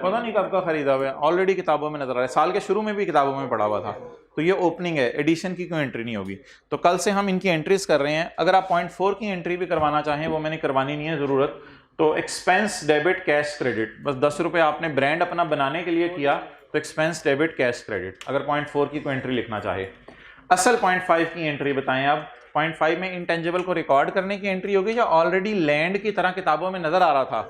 पता नहीं कब का खरीदा हुआ है, ऑलरेडी किताबों में नजर आ रहा है, साल के शुरू में भी किताबों में पढ़ा हुआ था। तो ये ओपनिंग है, एडिशन की कोई एंट्री नहीं होगी। तो कल से हम इनकी एंट्रीज कर रहे हैं। अगर आप 0.4 की एंट्री भी करवाना चाहें, वो मैंने करवानी नहीं है ज़रूरत। तो एक्सपेंस डेबिट कैश क्रेडिट, बस 10 रुपये आपने ब्रांड अपना बनाने के लिए किया, तो एक्सपेंस डेबिट कैश क्रेडिट। अगर 0.4 की कोई एंट्री लिखना चाहे, असल 0.5 की एंट्री बताएं आप। 0.5 में इंटेंजिबल को रिकॉर्ड करने की एंट्री होगी या ऑलरेडी लैंड की तरह किताबों में नजर आ रहा था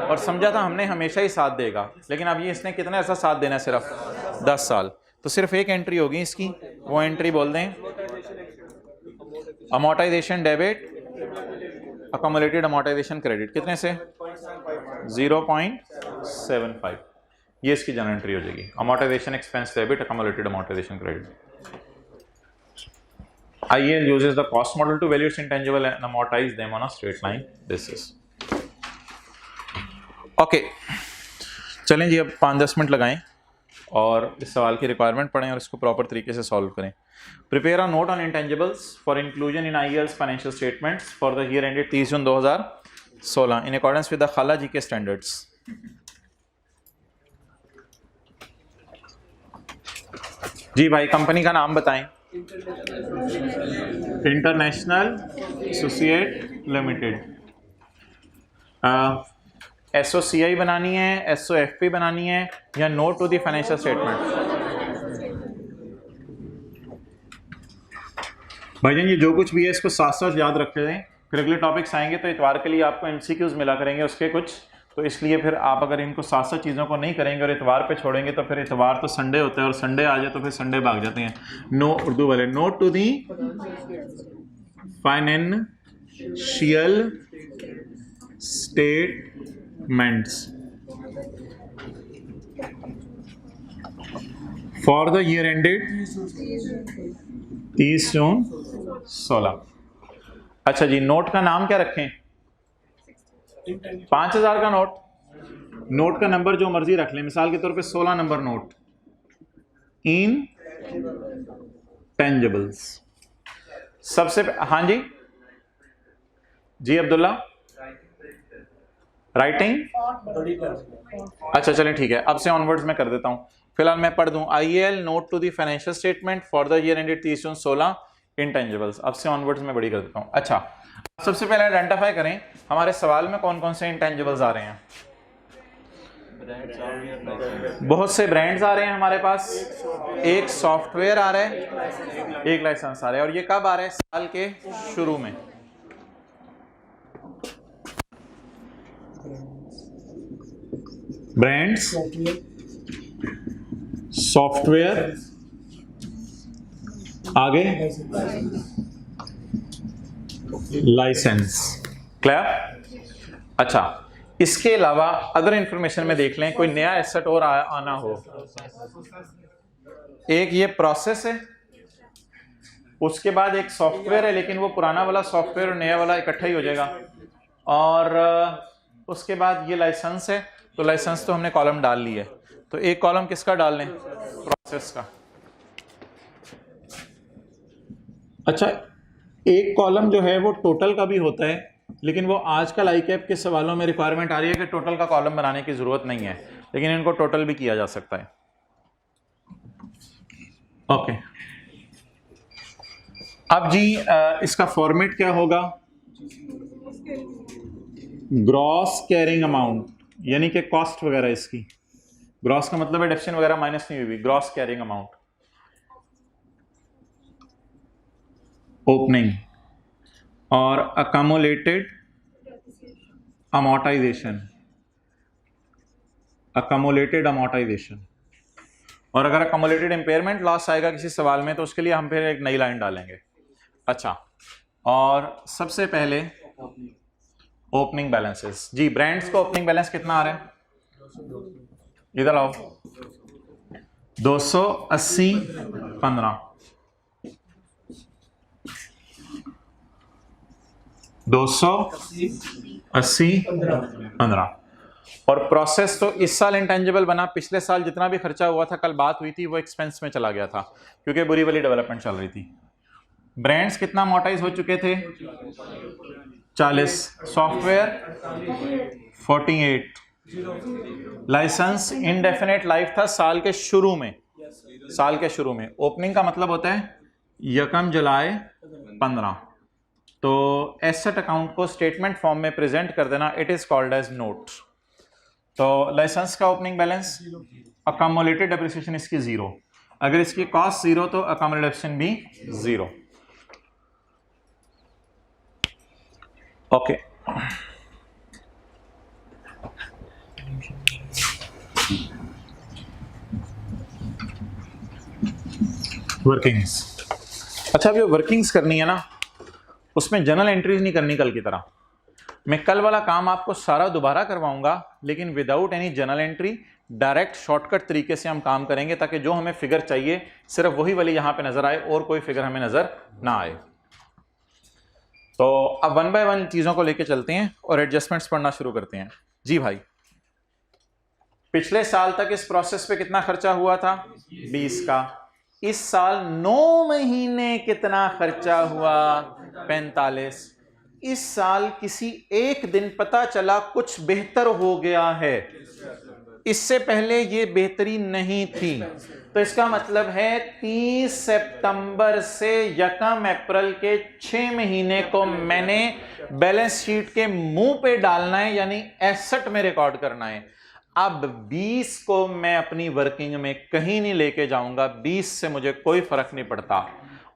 और समझा था हमने हमेशा ही साथ देगा, लेकिन अब ये इसने कितना ऐसा साथ देना है? सिर्फ 10 साल। तो सिर्फ एक एंट्री होगी इसकी, वो एंट्री बोल दें amortisation debit accumulated amortisation credit. कितने से? 0.75। ये इसकी जनरल एंट्री हो जाएगी, amortisation expense debit accumulated amortisation credit. IEL uses the cost model to value its intangible and amortize them on a straight line basis. Okay, चलें जी, अब 5-10 minute लगाएं और इस सवाल की रिक्वायरमेंट पढ़ें और इसको प्रॉपर तरीके से सॉल्व करें। Prepare a note on intangibles for inclusion in IEL's financial statements for the year ended 30 June 2016 in accordance with the खाला जी के स्टैंडर्ड्स। जी भाई, कंपनी का नाम बताएं। International associate limited. SOCI बनानी है, SOFP बनानी है, या note to the financial statement? भाईजान ये जो कुछ भी है इसको साथ साथ याद रख लें, फिर अगले टॉपिक्स आएंगे तो इतवार के लिए आपको MCQs मिला करेंगे उसके कुछ, तो इसलिए फिर आप अगर इनको साथ साथ चीज़ों को नहीं करेंगे और इतवार पे छोड़ेंगे तो फिर इतवार तो संडे होता है और संडे आ जाए तो फिर संडे भाग जाते हैं। नो उर्दू वाले, note to the financial statements for the year ended 30 June 16। अच्छा जी, नोट का नाम क्या रखें? 5000 का नोट, नोट का नंबर जो मर्जी रख लें, मिसाल के तौर पे 16 नंबर नोट। इन टेंजिबल्स सबसे हाँ जी जी अब्दुल्ला, राइटिंग। अच्छा चलें ठीक है, अब से ऑनवर्ड्स मैं कर देता हूं। फिलहाल मैं पढ़ दूं IEL note to the financial statement for the year ended 30 June 16 intangibles. अब से ऑनवर्ड्स मैं बड़ी कर देता हूं। अच्छा, सबसे पहले आइडेंटिफाई करें हमारे सवाल में कौन कौन से इंटेंजिबल्स आ रहे हैं। बहुत से ब्रांड्स आ रहे हैं हमारे पास, एक सॉफ्टवेयर आ रहा है, एक लाइसेंस आ रहा है, और ये कब आ रहा है? साल के शुरू में। ब्रांड्स, सॉफ्टवेयर, आगे लाइसेंस। क्लियर? अच्छा, इसके अलावा अदर इंफॉर्मेशन में देख लें, कोई नया एसेट और आना हो। एक ये प्रोसेस है, उसके बाद एक सॉफ्टवेयर है, लेकिन वो पुराना वाला सॉफ्टवेयर और नया वाला इकट्ठा ही हो जाएगा, और उसके बाद ये लाइसेंस है। तो लाइसेंस तो हमने कॉलम डाल ली है, तो एक कॉलम किसका डाल लें? प्रोसेस का। अच्छा, एक कॉलम जो है वो टोटल का भी होता है, लेकिन वो आजकल आईकैप के सवालों में रिक्वायरमेंट आ रही है कि टोटल का कॉलम बनाने की जरूरत नहीं है, लेकिन इनको टोटल भी किया जा सकता है। ओके, अब जी इसका फॉर्मेट क्या होगा? ग्रॉस कैरिंग अमाउंट, यानी कि कॉस्ट वगैरह इसकी। ग्रॉस का मतलब है डेप्शन वगैरह माइनस नहीं हुई, ग्रॉस कैरिंग अमाउंट। ओपनिंग और अकमुलेटेड अमोर्टाइजेशन, अकमुलेटेड अमोर्टाइजेशन। और अगर अकमुलेटेड इंपेयरमेंट लॉस आएगा किसी सवाल में तो उसके लिए हम फिर एक नई लाइन डालेंगे। अच्छा, और सबसे पहले ओपनिंग बैलेंसेस। जी, ब्रांड्स का ओपनिंग बैलेंस कितना आ रहा है? इधर आओ। 280 15 280 15। और प्रोसेस तो इस साल इंटेंजिबल बना, पिछले साल जितना भी खर्चा हुआ था, कल बात हुई थी, वो एक्सपेंस में चला गया था क्योंकि बुरी वाली डेवलपमेंट चल रही थी। ब्रांड्स कितना अमोर्टाइज हो चुके थे? 40। सॉफ्टवेयर 48। लाइसेंस इनडेफिनेट लाइफ था साल के शुरू में, साल के शुरू में। ओपनिंग का मतलब होता है 1 जुलाई 15। तो एसेट अकाउंट को स्टेटमेंट फॉर्म में प्रेजेंट कर देना, it is called as note. तो लाइसेंस का ओपनिंग बैलेंस, अकमुलेटेड डेप्रिसिएशन इसकी 0, अगर इसकी कॉस्ट 0 तो अकमुलेशन भी 0। Okay, workings. अच्छा, अब ये वर्किंग्स करनी है ना, उसमें जनरल एंट्रीज नहीं करनी कल की तरह। मैं कल वाला काम आपको सारा दोबारा करवाऊंगा, लेकिन without any general entry, direct shortcut तरीके से हम काम करेंगे, ताकि जो हमें फिगर चाहिए सिर्फ वही वाली यहां पे नजर आए और कोई फिगर हमें नजर ना आए। तो अब 1 बाय 1 चीजों को लेके चलते हैं और एडजस्टमेंट्स पढ़ना शुरू करते हैं। जी भाई, पिछले साल तक इस प्रोसेस पे कितना खर्चा हुआ था? 20 का। इस साल 9 महीने कितना खर्चा हुआ? 45। इस साल किसी एक दिन पता चला कुछ बेहतर हो गया है, इससे पहले ये बेहतरी नहीं थी, तो इसका मतलब है 30 सितंबर से 1 अप्रैल के 6 महीने को मैंने बैलेंस शीट के मुंह पे डालना है, यानी एसेट में रिकॉर्ड करना है। अब 20 को मैं अपनी वर्किंग में कहीं नहीं लेके जाऊंगा, 20 से मुझे कोई फर्क नहीं पड़ता।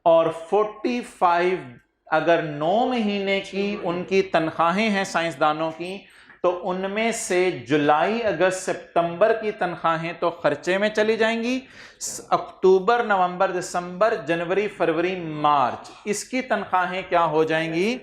और 45 अगर 9 महीने की उनकी तनख्वाहें हैं साइंसदानों की, तो उनमें से जुलाई अगस्त सितंबर की तनख्वाहें तो खर्चे में चली जाएंगी, अक्टूबर नवंबर दिसंबर जनवरी फरवरी मार्च इसकी तनख्वाहें क्या हो जाएंगी?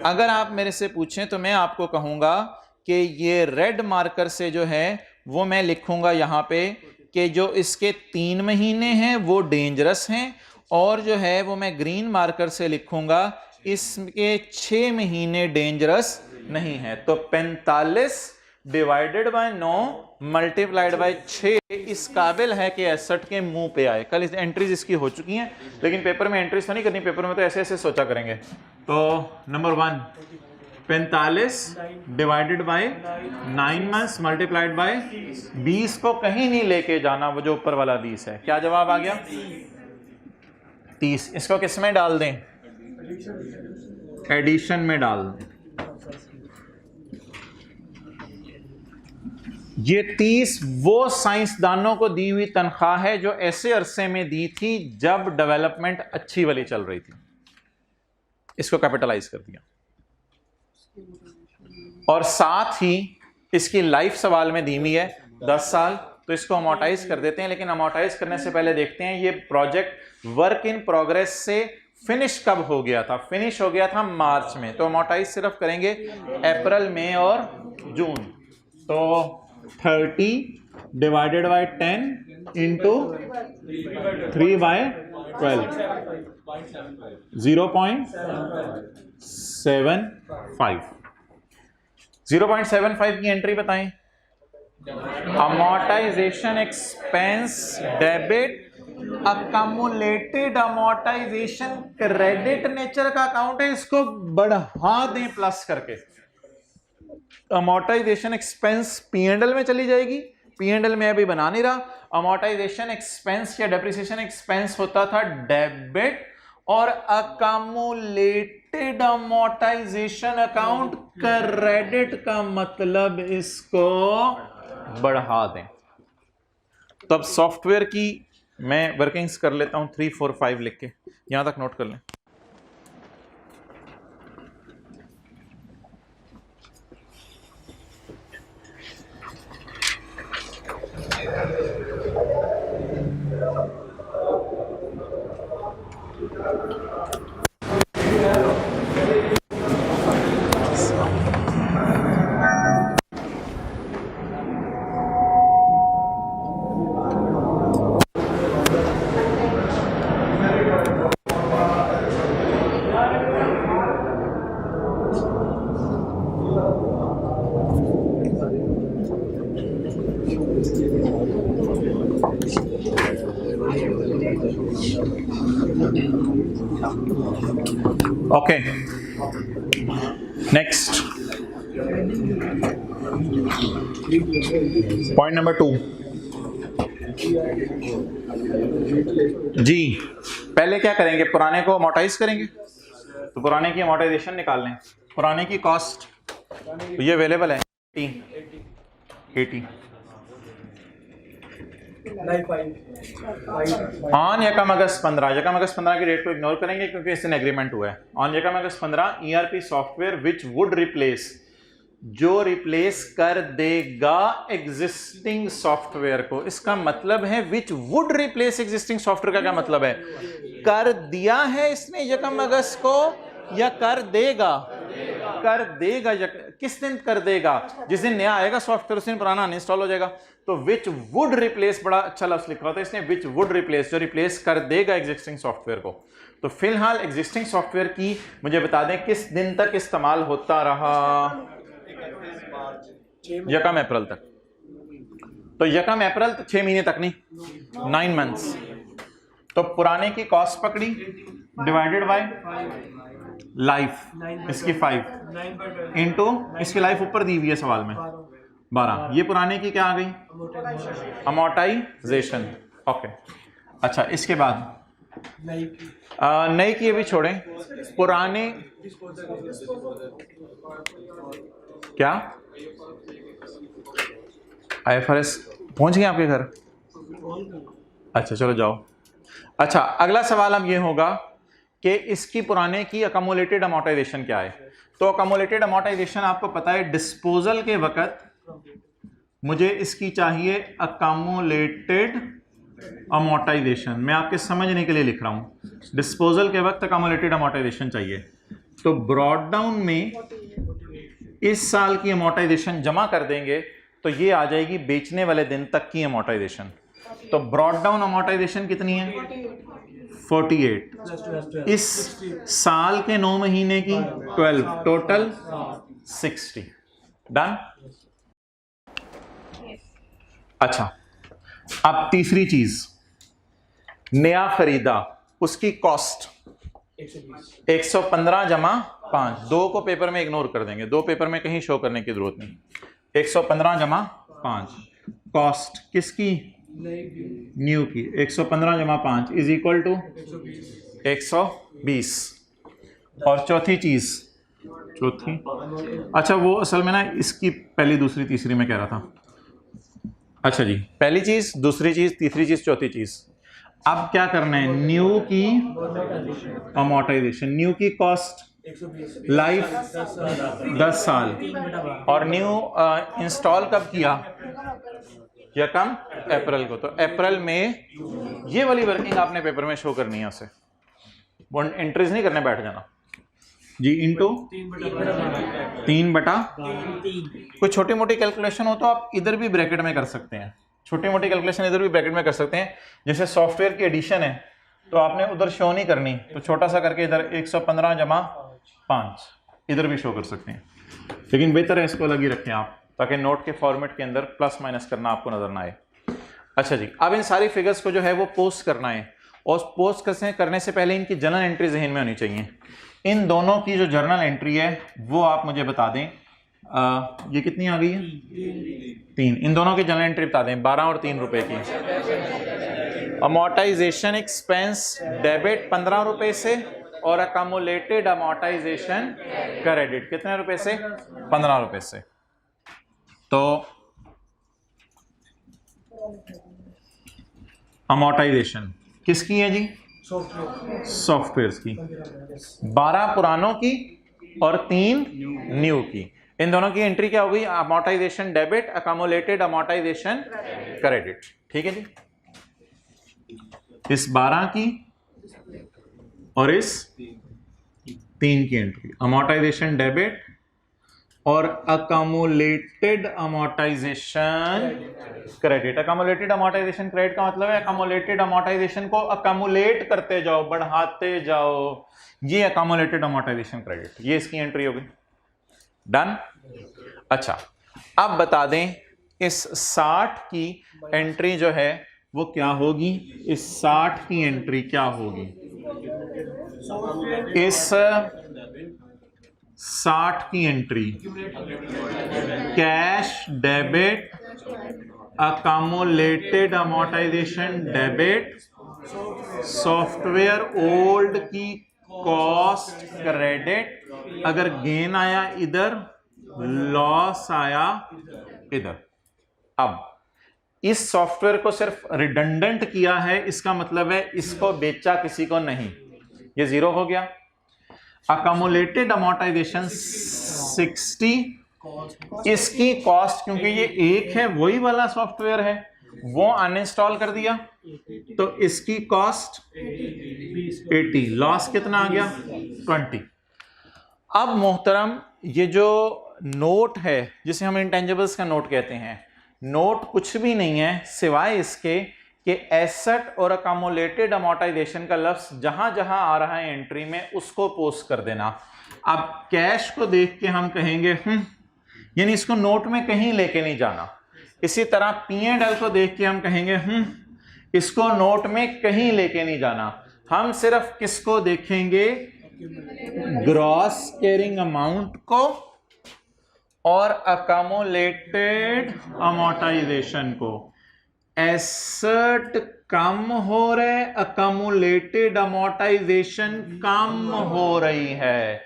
अगर आप मेरे से पूछें तो मैं आपको कहूंगा कि ये रेड मार्कर से जो है वो मैं लिखूंगा यहां पे कि जो इसके 3 महीने हैं वो डेंजरस हैं, और जो है वो मैं ग्रीन मार्कर से लिखूंगा इसके 6 महीने डेंजरस नहीं है। तो 45 डिवाइडेड बाय 9 मल्टीप्लाइड बाय 6 इस काबिल है कि एसेट के मुंह पे आए। कल एंट्रीज इसकी हो चुकी हैं, लेकिन पेपर में एंट्रीज तो नहीं करनी, पेपर में तो ऐसे ऐसे सोचा करेंगे। तो number 1 45 divided by 9 months multiplied by 20 को कहीं नहीं लेके जाना, वो जो ऊपर वाला 20 है। क्या जवाब आ गया? 30। इसको किस में डाल दें? एडिशन में डाल दें। ये 30 वो साइंसदानों को दी हुई तनख्वाह है जो ऐसे अरसे में दी थी जब डेवलपमेंट अच्छी वाली चल रही थी। इसको कैपिटलाइज कर दिया, और साथ ही इसकी लाइफ सवाल में धीमी है 10 साल, तो इसको अमोर्टाइज कर देते हैं। लेकिन अमोर्टाइज करने से पहले देखते हैं ये प्रोजेक्ट वर्क इन प्रोग्रेस से फिनिश कब हो गया था? फिनिश हो गया था मार्च में, तो अमोर्टाइज सिर्फ करेंगे अप्रैल, मई और जून। तो 30 डिवाइडेड बाय 10 इंटू 3/12 0.75 0.75 की एंट्री बताएं। Amortisation expense debit, accumulated amortisation credit nature का अकाउंट है, इसको बढ़ा दें प्लस करके। अमोर्टाइजेशन एक्सपेंस P&L में चली जाएगी, P&L में अभी बना नहीं रहा। अमोर्टाइजेशन एक्सपेंस या डेप्रिसिएशन एक्सपेंस होता था डेबिट, और अकमुलेटेड अमोर्टाइजेशन अकाउंट क्रेडिट का मतलब इसको बढ़ा दें। तो अब सॉफ्टवेयर की मैं वर्किंग्स कर लेता हूं 3, 4, 5 लिख के, यहां तक नोट कर लें। ओके, नेक्स्ट पॉइंट नंबर 2 जी। पहले क्या करेंगे? पुराने को अमोर्टाइज करेंगे, तो पुराने की अमोर्टाइजेशन निकाल लें। पुराने की कॉस्ट तो ये अवेलेबल है 80 ऑन यकम अगस्त 15, यकम अगस्त 15 की डेट को इग्नोर करेंगे क्योंकि इससे एग्रीमेंट हुआ है। ऑन यकम अगस्त 15 ERP software which would replace, जो रिप्लेस कर देगा एग्जिस्टिंग सॉफ्टवेयर को। इसका मतलब है which would replace existing software का क्या मतलब है? कर दिया है इसने यकम अगस्त को या कर देगा? कर देगा। किस दिन कर देगा? जिस दिन नया आएगा सॉफ्टवेयर उस दिन पुराना अनइंस्टॉल हो जाएगा। तो विच वुड रिप्लेस, बड़ा अच्छा लफ्ज लिखा होता है इसने, विच वुड रिप्लेस, जो रिप्लेस कर देगा एग्जिस्टिंग सॉफ्टवेयर को। तो फिलहाल एग्जिस्टिंग सॉफ्टवेयर की मुझे बता दें किस दिन तक इस्तेमाल होता रहा? यकम अप्रैल तक। तो यकम अप्रैल तक, 6 महीने तक नहीं, 9 मंथ्स। तो पुराने की कॉस्ट पकड़ी डिवाइडेड बाय लाइफ, इसकी 5 इंटू इसकी लाइफ ऊपर दी हुई है सवाल में 12। ये पुराने की क्या आ गई? अमोर्टाइजेशन। ओके, अच्छा इसके बाद नई की भी छोड़ें। पुराने क्या IFRS पहुंच गए आपके घर? अच्छा चलो जाओ। अच्छा अगला सवाल अब ये होगा कि इसकी पुराने की अकमुलेटेड अमोर्टाइजेशन क्या है। तो अकमुलेटेड अमोर्टाइजेशन आपको पता है डिस्पोजल के वक्त मुझे इसकी चाहिए अकमुलेटेड अमोर्टाइजेशन। मैं आपके समझने के लिए लिख रहा हूं, डिस्पोजल के वक्त अकमुलेटेड अमोर्टाइजेशन चाहिए। तो ब्रॉड डाउन में इस साल की अमोर्टाइजेशन जमा कर देंगे तो ये आ जाएगी बेचने वाले दिन तक की अमोर्टाइजेशन। तो ब्रॉड डाउन अमोर्टाइजेशन कितनी है? 48। इस साल के 9 महीने की 12, टोटल 60। डन। अच्छा अब तीसरी चीज, नया खरीदा, उसकी कॉस्ट 115 जमा 5। 2 को पेपर में इग्नोर कर देंगे, 2 पेपर में कहीं शो करने की जरूरत नहीं। 115 जमा 5 कॉस्ट किसकी? न्यू की। 115 जमा 5 इज इक्वल टू 120। और चौथी चीज, चौथी, अच्छा वो असल में ना इसकी पहली दूसरी तीसरी में कह रहा था। अच्छा जी, पहली चीज, दूसरी चीज, तीसरी चीज, चौथी चीज। अब क्या करना है? न्यू की अमोर्टाइजेशन, न्यू की कॉस्ट लाइफ 10 साल, और न्यू इंस्टॉल कब किया? यकम अप्रैल को। तो अप्रैल में ये वाली वर्किंग आपने पेपर में शो करनी है उसे। वो एंट्रीज नहीं करने बैठ जाना जी, इंटू 3/3। कोई छोटी मोटी कैलकुलेशन हो तो आप इधर भी ब्रैकेट में कर सकते हैं, छोटी मोटी कैलकुलेशन इधर भी ब्रैकेट में कर सकते हैं। जैसे सॉफ्टवेयर की एडिशन है तो आपने उधर शो नहीं करनी तो छोटा सा करके इधर 115 जमा 5 इधर भी शो कर सकते हैं, लेकिन बेहतर है इसको अलग ही रखें आप, ताकि नोट के फॉर्मेट के अंदर प्लस माइनस करना आपको नजर ना आए। अच्छा जी, अब इन सारी फिगर्स को जो है वो पोस्ट करना है, और पोस्ट करने से पहले इनकी जर्नल एंट्री जहन में होनी चाहिए। इन दोनों की जो जर्नल एंट्री है वो आप मुझे बता दें, ये कितनी आ गई है? 3। इन दोनों की जर्नल एंट्री बता दें, 12 और 3 रुपए की। अमोर्टाइजेशन एक्सपेंस डेबिट 15 रुपए से, और अकामुलेटेड अमोर्टाइजेशन क्रेडिट कितने रुपए से? 15 रुपए से। तो अमोर्टाइजेशन किसकी है जी? सॉफ्टवेयर की। 12 पुरानों की और 3 न्यू की। इन दोनों की एंट्री क्या हो गई? Amortisation debit, accumulated amortisation credit. ठीक है जी, इस 12 की और इस 3 की एंट्री, अमोर्टाइजेशन डेबिट और accumulated amortisation credit. Accumulated amortisation credit का मतलब है अकामुलेटेड अमोर्टाइजेशन को अकामुलेट करते जाओ, बढ़ाते जाओ, ये अकामुलेटेड अमोर्टाइजेशन क्रेडिट, ये इसकी एंट्री हो गई। डन। अच्छा, अब बता दें इस 60 की एंट्री जो है वो क्या होगी? इस 60 की एंट्री क्या होगी? इस 60 की entry cash debit, accumulated amortisation debit, software old की कॉस्ट क्रेडिट, अगर गेन आया इधर, लॉस आया इधर। अब इस सॉफ्टवेयर को सिर्फ रिडंडेंट किया है, इसका मतलब है इसको बेचा किसी को नहीं, ये 0 हो गया। अकामुलेटेड अमोर्टाइजेशन 60, इसकी कॉस्ट क्योंकि ये एक है वही वाला सॉफ्टवेयर है, वो अनइंस्टॉल कर दिया तो इसकी कॉस्ट 80, लॉस कितना आ गया? 20। अब मोहतरम, ये जो नोट है जिसे हम इंटेंजिबल्स का नोट कहते हैं, नोट कुछ भी नहीं है सिवाय इसके कि एसेट और अकामुलेटेड अमोर्टाइजेशन का लफ्ज जहां जहां आ रहा है एंट्री में उसको पोस्ट कर देना। अब कैश को देख के हम कहेंगे यानी इसको नोट में कहीं लेके नहीं जाना। इसी तरह P&L को देख के हम कहेंगे इसको नोट में कहीं लेके नहीं जाना। हम सिर्फ किसको देखेंगे? ग्रॉस कैरिंग अमाउंट को और अकामुलेटेड अमोर्टाइजेशन को। एसेट कम हो रहे, अकामुलेटेड अमोर्टाइजेशन कम हो रही है,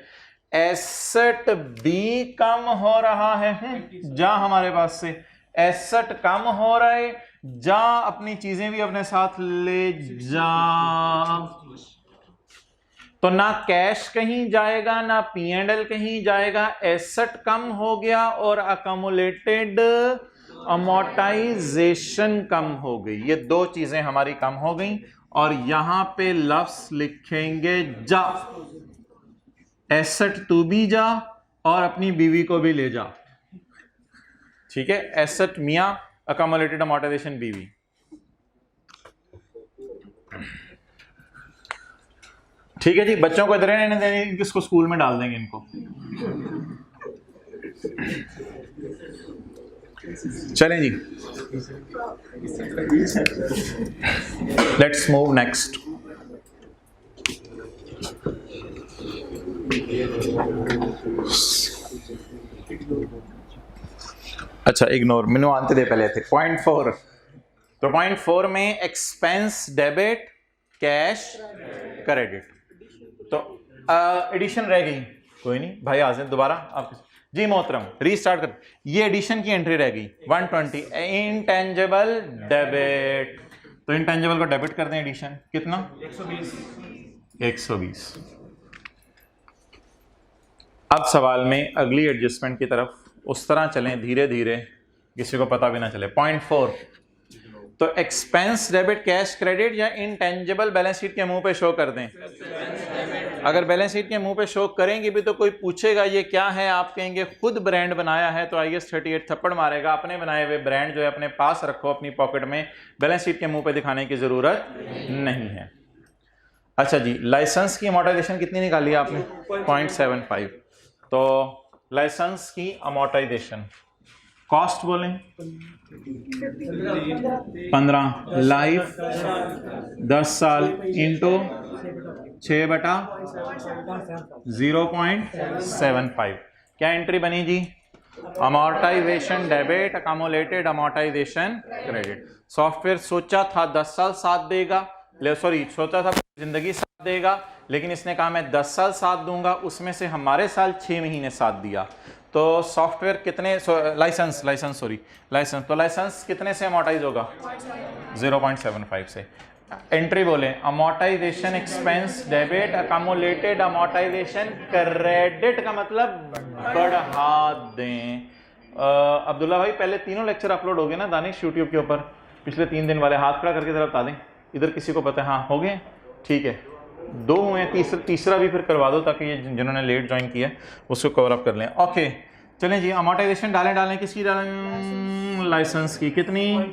एसेट भी कम हो रहा है, जा हमारे पास से एसेट कम हो रहे, जा अपनी चीजें भी अपने साथ ले जा। तो ना कैश कहीं जाएगा ना P&L कहीं जाएगा, एसेट कम हो गया और अकामुलेटेड अमोर्टाइजेशन कम हो गई। ये 2 चीजें हमारी कम हो गई और यहां पे लफ्ज लिखेंगे जा। एसेट तू भी जा और अपनी बीवी को भी ले जा। ठीक है, एसेट मियां, अकामुलेटेड अमोर्टाइजेशन बीवी। ठीक है जी, बच्चों को इधर रहने देंगे, इसको स्कूल में डाल देंगे इनको। चलें जी, लेट्स मूव नेक्स्ट। अच्छा, इग्नोर मैंने आते थे पहले थे। पॉइंट 4, तो पॉइंट 4 में एक्सपेंस डेबिट, कैश क्रेडिट। तो एडिशन रह गई, कोई नहीं भाई, आ जाए दोबारा आप जी मोहतरम, रीस्टार्ट कर। ये एडिशन की एंट्री रह गई 120, इंटेंजिबल डेबिट। तो इंटेंजिबल को डेबिट कर दें, एडिशन कितना? 120। अब सवाल में अगली एडजस्टमेंट की तरफ उस तरह चलें धीरे धीरे, किसी को पता भी ना चले। पॉइंट 4, तो एक्सपेंस डेबिट कैश क्रेडिट या इनटेंजिबल बैलेंस शीट के मुंह पे शो कर दें? अगर बैलेंस शीट के मुंह पे शो करेंगे भी तो कोई पूछेगा ये क्या है, आप कहेंगे खुद ब्रांड बनाया है तो IS 38 थप्पड़ मारेगा। अपने बनाए हुए ब्रांड जो है अपने पास रखो अपनी पॉकेट में, बैलेंस शीट के मुंह पे दिखाने की जरूरत नहीं है। अच्छा जी, लाइसेंस की अमोर्टाइजेशन कितनी निकाली आपने? 0.75। तो लाइसेंस की अमोर्टाइजेशन कॉस्ट बोलें 15, लाइफ 10 साल इंटू 6/0.75। क्या एंट्री बनी जी? Amortisation debit, accumulated amortisation credit. Software सोचा था 10 साल साथ देगा, सोचा था जिंदगी साथ देगा, लेकिन इसने कहा मैं 10 साल साथ दूंगा, उसमें से हमारे साल 6 महीने साथ दिया। तो सॉफ्टवेयर कितने लाइसेंस तो लाइसेंस कितने से अमोर्टाइज होगा? 0.75 से। एंट्री बोले amortisation expense debit, accumulated amortisation credit का मतलब बढ़ा दें। अब्दुल्ला भाई पहले तीनों लेक्चर अपलोड हो गए ना दानिश यूट्यूब के ऊपर, पिछले 3 दिन वाले? हाथ खड़ा करके जरा बता दें, इधर किसी को पता है? हाँ हो गए, ठीक है। 2 हुए, तीसरा भी फिर करवा दो ताकि ये जिन्होंने लेट ज्वाइन किया उसको कवर अप कर लें। ओके चलें जी, अमोर्टाइजेशन डालें किसकी डालें? लाइसेंस की। कितनी?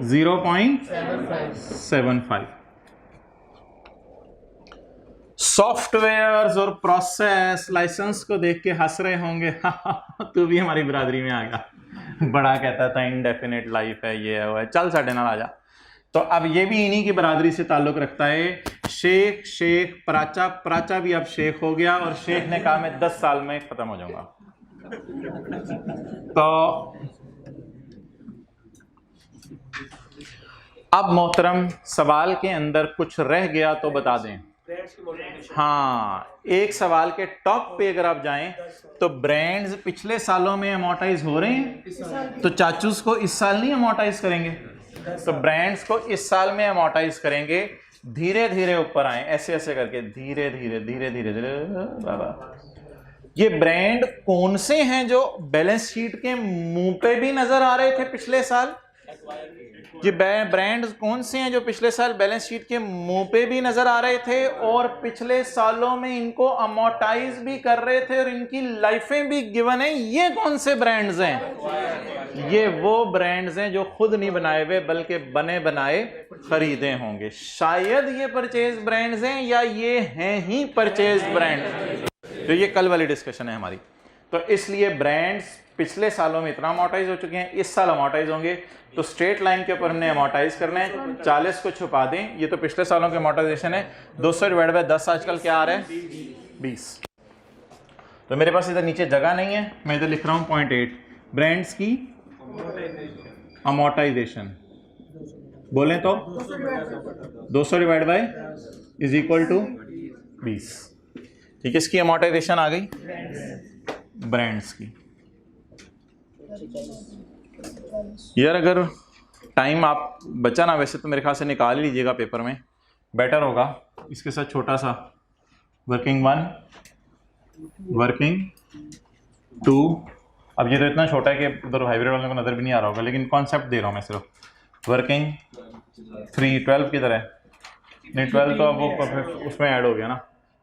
0.75। सॉफ्टवेयर और प्रोसेस लाइसेंस को देख के हंस रहे होंगे तू भी हमारी बिरादरी में आ गया, बड़ा कहता था इनडेफिनेट लाइफ है, ये है वो है, चल साढ़े नाल आ जा। तो अब ये भी इन्हीं की बरादरी से ताल्लुक रखता है। शेख प्राचा भी अब शेख हो गया, और शेख ने कहा मैं 10 साल में खत्म हो जाऊंगा। तो अब मोहतरम सवाल के अंदर कुछ रह गया तो बता दें। हाँ, एक सवाल के टॉप पे अगर आप जाएं तो ब्रांड्स पिछले सालों में अमोर्टाइज हो रहे हैं, तो चाचूस को इस साल नहीं अमोर्टाइज करेंगे, तो ब्रांड्स को इस साल में अमोर्टाइज करेंगे। धीरे धीरे ऊपर आए, ऐसे ऐसे करके धीरे धीरे बाबा। ये ब्रांड कौन से हैं जो बैलेंस शीट के मुंह पे भी नजर आ रहे थे पिछले साल? ये ब्रांड्स कौन से हैं जो पिछले साल बैलेंस शीट के मुंह पे भी नजर आ रहे थे और पिछले सालों में इनको अमोर्टाइज भी कर रहे थे और इनकी लाइफें भी गिवन है? ये कौन से ब्रांड्स हैं? ये वो ब्रांड्स हैं जो खुद नहीं बनाए हुए बल्कि बने बनाए खरीदे होंगे। शायद ये परचेज ब्रांड्स हैं या ये हैं ही परचेज ब्रांड्स। तो ये कल वाली डिस्कशन है हमारी। तो इसलिए ब्रांड्स पिछले सालों में इतना अमोर्टाइज हो चुके हैं, इस साल अमोर्टाइज होंगे, तो स्ट्रेट लाइन के ऊपर हमने अमोर्टाइज करना है। 40 को छुपा दें, ये तो पिछले सालों के अमोर्टाइजेशन है। 200 डिवाइड बाय 10 आजकल क्या आ रहा है? 20। तो मेरे पास इधर नीचे जगह नहीं है, मैं इधर लिख रहा हूँ 0.8 ब्रांड्स की अमोर्टाइजेशन। बोलें तो 200 divide by is equal to 20। ठीक है, इसकी अमोर्टाइजेशन आ गई ब्रांड्स की। यार अगर टाइम आप बचा ना, वैसे तो मेरे ख्याल से निकाल ही लीजिएगा पेपर में, बेटर होगा। इसके साथ छोटा सा वर्किंग 1, वर्किंग 2। अब ये तो इतना छोटा है कि उधर हाइब्रिड वालों को नजर भी नहीं आ रहा होगा, लेकिन कॉन्सेप्ट दे रहा हूँ मैं सिर्फ। वर्किंग 3, 12 किधर है? नहीं 12 तो अब वो उसमें ऐड हो गया ना।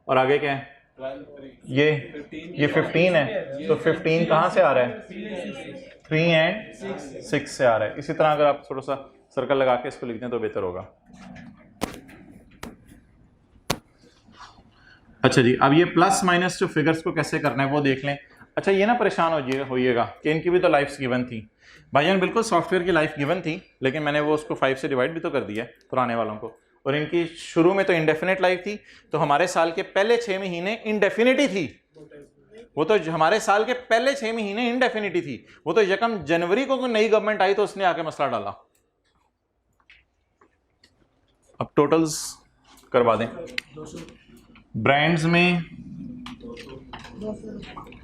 और आगे क्या है? ये 15 है, तो 15 कहाँ से आ रहा है? 3 एंड 6 से आ रहा है। इसी तरह अगर आप थोड़ा सा सर्कल लगा के इसको लिख दें तो बेहतर होगा। अच्छा जी, अब ये प्लस माइनस जो फिगर्स को कैसे करना है वो देख लें। अच्छा, ये ना परेशान होइएगा कि इनकी भी तो लाइफ गिवन थी। भाईजान बिल्कुल सॉफ्टवेयर की लाइफ गिवन थी, लेकिन मैंने वो उसको 5 से डिवाइड भी तो कर दिया है पुराने वालों को। और इनकी शुरू में तो इंडेफिनेट लाइफ थी, तो हमारे साल के पहले 6 महीने इंडेफिनिट ही थी। वो तो हमारे साल के पहले 6 महीने इंडेफिनिट ही थी। वो तो 1 जनवरी को नई गवर्नमेंट आई तो उसने आके मसला डाला। अब टोटल्स करवा दें। ब्रांड्स में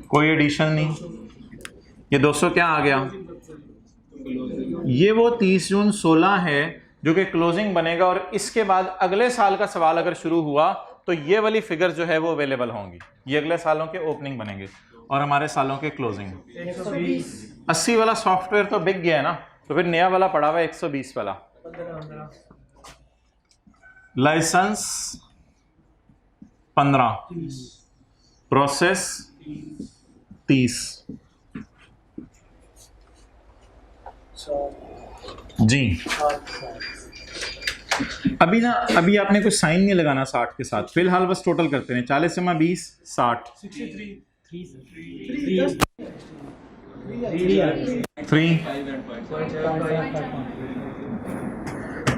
कोई एडिशन नहीं, ये 200 क्या आ गया? ये वो 30 जून 16 है जो कि क्लोजिंग बनेगा, और इसके बाद अगले साल का सवाल अगर शुरू हुआ तो ये वाली फिगर जो है वो अवेलेबल होंगी। ये अगले सालों के ओपनिंग बनेंगे और हमारे सालों के क्लोजिंग। 80 वाला सॉफ्टवेयर तो बिक गया है ना, तो फिर नया वाला पड़ा हुआ है 120 वाला, लाइसेंस 15, प्रोसेस 30 जी। अभी आपने कुछ साइन नहीं लगाना 60 के साथ, फिलहाल बस टोटल करते हैं। 40 जमा 20 60,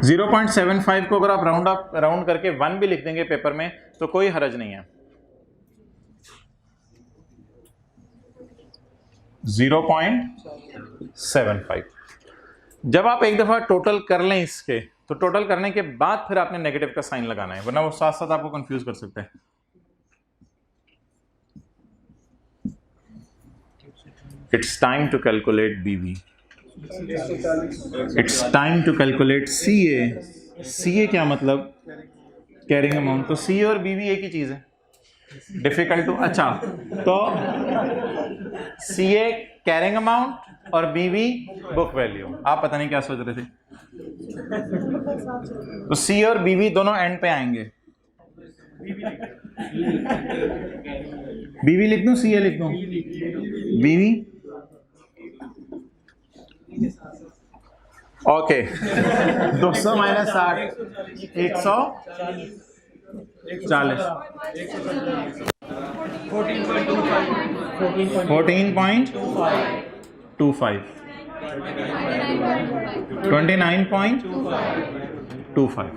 0.75 को अगर आप राउंड करके 1 भी लिख देंगे पेपर में तो कोई हरज नहीं है। 0.75। जब आप एक दफा टोटल कर लें इसके, तो टोटल करने के बाद फिर आपने नेगेटिव का साइन लगाना है, वरना वो साथ साथ आपको कंफ्यूज कर सकते हैं। It's time to calculate BV. It's time to calculate CA. CA क्या मतलब? Carrying amount. तो CA और BV एक ही चीज है। डिफिकल्ट टू, अच्छा तो CA कैरिंग अमाउंट और BV बुक वैल्यू। आप पता नहीं क्या सोच रहे थे। तो CA और BV दोनों एंड पे आएंगे। BV लिख दूं CA लिख दूं? BV okay. 200 माइनस 60 140 14.25 29.25।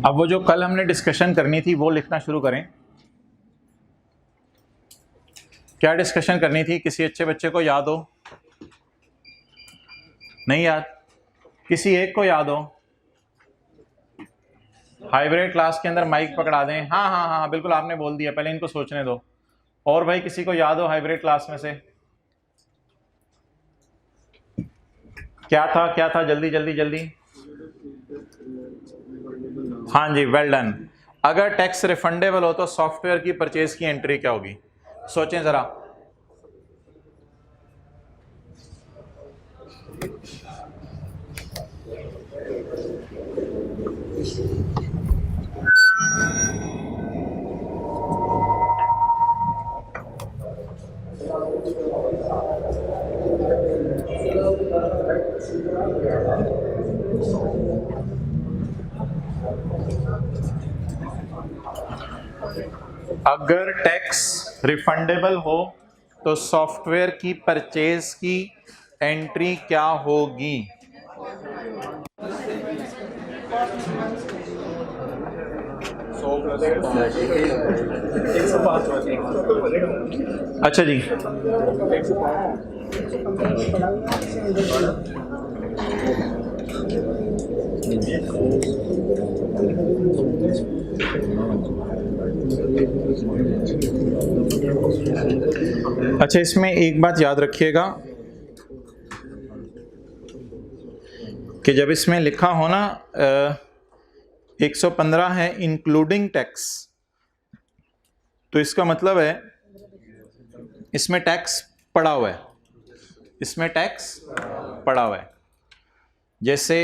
अब वो जो कल हमने डिस्कशन करनी थी वो लिखना शुरू करें। क्या डिस्कशन करनी थी? किसी अच्छे बच्चे को याद हो? नहीं याद? किसी एक को याद हो? हाइब्रिड क्लास के अंदर माइक पकड़ा दें। हाँ हाँ हाँ बिल्कुल, आपने बोल दिया, पहले इनको सोचने दो। और भाई किसी को याद हो हाइब्रिड क्लास में से? क्या था जल्दी जल्दी जल्दी। हाँ जी, वेल डन। अगर टैक्स रिफंडेबल हो तो सॉफ्टवेयर की परचेज की एंट्री क्या होगी? सोचें जरा। अगर टैक्स रिफंडेबल हो तो सॉफ्टवेयर की परचेज की एंट्री क्या होगी? अच्छा जी, अच्छा इसमें एक बात याद रखिएगा कि जब इसमें लिखा हो ना 115 है इंक्लूडिंग टैक्स, तो इसका मतलब है इसमें टैक्स पड़ा हुआ है, इसमें टैक्स पड़ा हुआ है। जैसे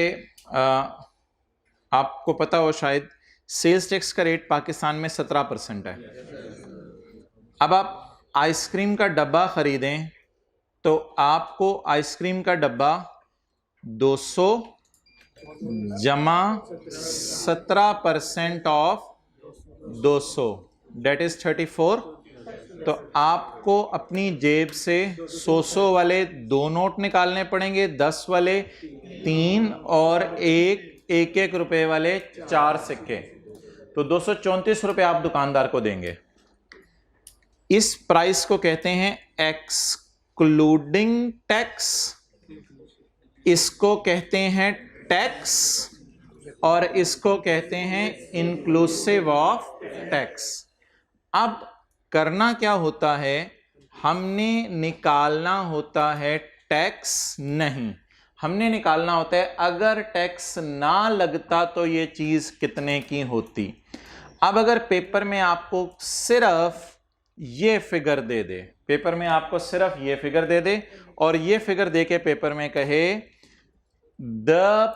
आपको पता हो शायद सेल्स टैक्स का रेट पाकिस्तान में 17% है। अब आप आइसक्रीम का डब्बा खरीदें तो आपको आइसक्रीम का डब्बा 200 जमा 17% ऑफ 200 डेट इज 34। तो आपको अपनी जेब से 100 वाले 2 नोट निकालने पड़ेंगे, 10 वाले 3 और एक रुपए वाले 4 सिक्के। तो 234 रुपए आप दुकानदार को देंगे। इस प्राइस को कहते हैं एक्सक्लूडिंग टैक्स, इसको कहते हैं टैक्स, और इसको कहते हैं इंक्लूसिव ऑफ टैक्स। अब करना क्या होता है, हमने निकालना होता है टैक्स, नहीं, हमने निकालना होता है अगर टैक्स ना लगता तो ये चीज कितने की होती। अब अगर पेपर में आपको सिर्फ ये फिगर दे दे, पेपर में आपको सिर्फ ये फिगर दे दे और ये फिगर दे के पेपर में कहे the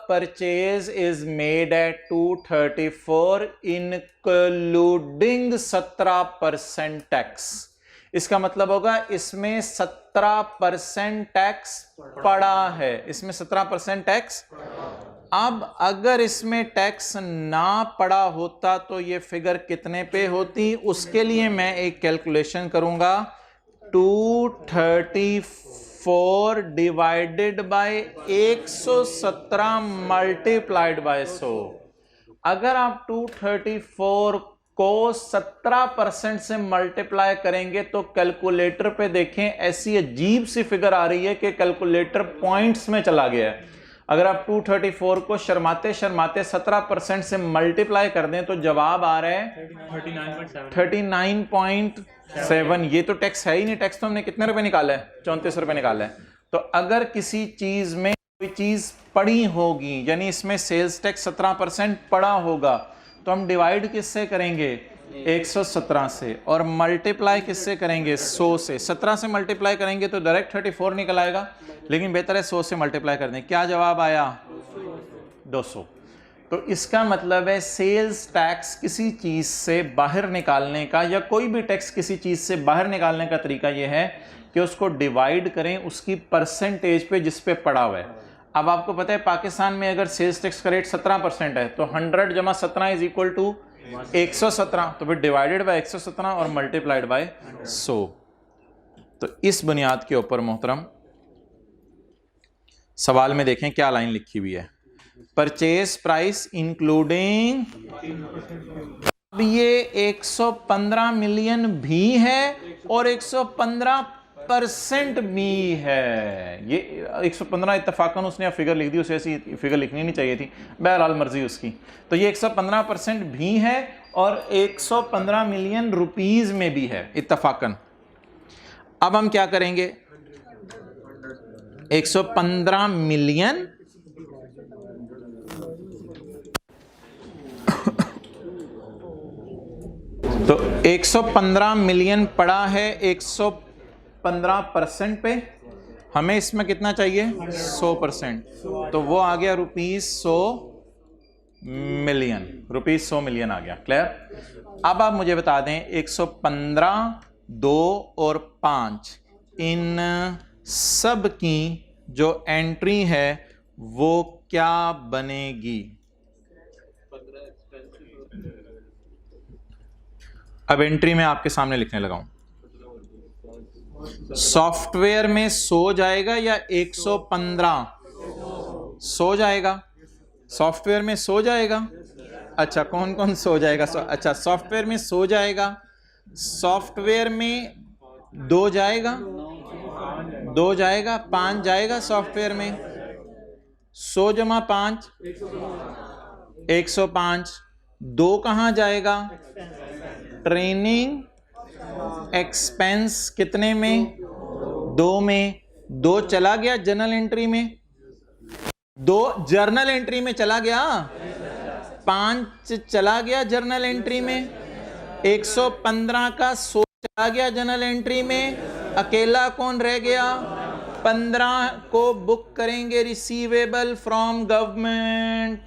purchase is made at 234 including 17% tax, इसका मतलब होगा इसमें 17% टैक्स पड़ा है, इसमें 17% टैक्स। अब अगर इसमें टैक्स ना पड़ा होता तो ये फिगर कितने पे होती, उसके लिए मैं एक कैलकुलेशन करूंगा, 234 डिवाइडेड बाय 117 मल्टीप्लाइड बाय 100। अगर आप 234 को 17% से मल्टीप्लाई करेंगे तो कैलकुलेटर पे देखें ऐसी अजीब सी फिगर आ रही है कि कैलकुलेटर पॉइंट्स में चला गया है। अगर आप 234 को शर्माते शर्माते 17% से मल्टीप्लाई कर दें तो जवाब आ रहा है 39.7। ये तो टैक्स है ही नहीं, टैक्स तो हमने कितने रुपए निकाला है, 34 रुपए निकाला है। तो अगर किसी चीज में कोई चीज पड़ी होगी, यानी इसमें सेल्स टैक्स 17% पड़ा होगा, तो हम डिवाइड किससे करेंगे, 117 से, और मल्टीप्लाई किससे करेंगे, 100 से। 17 से मल्टीप्लाई करेंगे तो डायरेक्ट 34 निकल आएगा, लेकिन बेहतर है 100 से मल्टीप्लाई कर दें। क्या जवाब आया, 200। तो इसका मतलब है सेल्स टैक्स किसी चीज से बाहर निकालने का, या कोई भी टैक्स किसी चीज से बाहर निकालने का तरीका यह है कि उसको डिवाइड करें उसकी परसेंटेज पे जिस पे पड़ा हुआ है। अब आपको पता है पाकिस्तान में अगर सेल्स टैक्स का रेट 17% है तो 100 जमा 17 इज इक्वल टू 117, तो फिर डिवाइडेड बाय 117 और मल्टीप्लाइड बाय 100। तो इस बुनियाद के ऊपर मोहतरम सवाल में देखें क्या लाइन लिखी हुई है, परचेज प्राइस इंक्लूडिंग, अब ये 115 मिलियन भी है और 115% भी है। ये 115 इत्तफाकन उसने फिगर लिख दी, उसे ऐसी फिगर लिखनी नहीं चाहिए थी, बहरहाल मर्जी उसकी। तो ये 115% भी है और 115 मिलियन रुपीस में भी है इत्तफाकन। अब हम क्या करेंगे, 115 मिलियन तो 115 मिलियन पड़ा है 115% पे, हमें इसमें कितना चाहिए 100%, तो वो आ गया ₹100 मिलियन, ₹100 मिलियन आ गया। क्लियर। अब आप मुझे बता दें 115, 2 और 5 इन सब की जो एंट्री है वो क्या बनेगी। अब एंट्री में आपके सामने लिखने लगा हूं, सॉफ्टवेयर में 100 जाएगा या 115, 100 जाएगा, सॉफ्टवेयर में 100 जाएगा। अच्छा कौन कौन 100 जाएगा, अच्छा सॉफ्टवेयर में 100 जाएगा, सॉफ्टवेयर में 2 जाएगा, 2 जाएगा, 5 जाएगा सॉफ्टवेयर में, 100 जमा 5 105, 2 कहां जाएगा, ट्रेनिंग एक्सपेंस कितने में, 2 में, 2 चला गया जनरल एंट्री में, 2 जर्नल एंट्री में चला गया, 5 चला गया जर्नल एंट्री में, 115 का 100 चला गया जनरल एंट्री में, अकेला कौन रह गया, 15 को बुक करेंगे रिसीवेबल फ्रॉम गवर्नमेंट।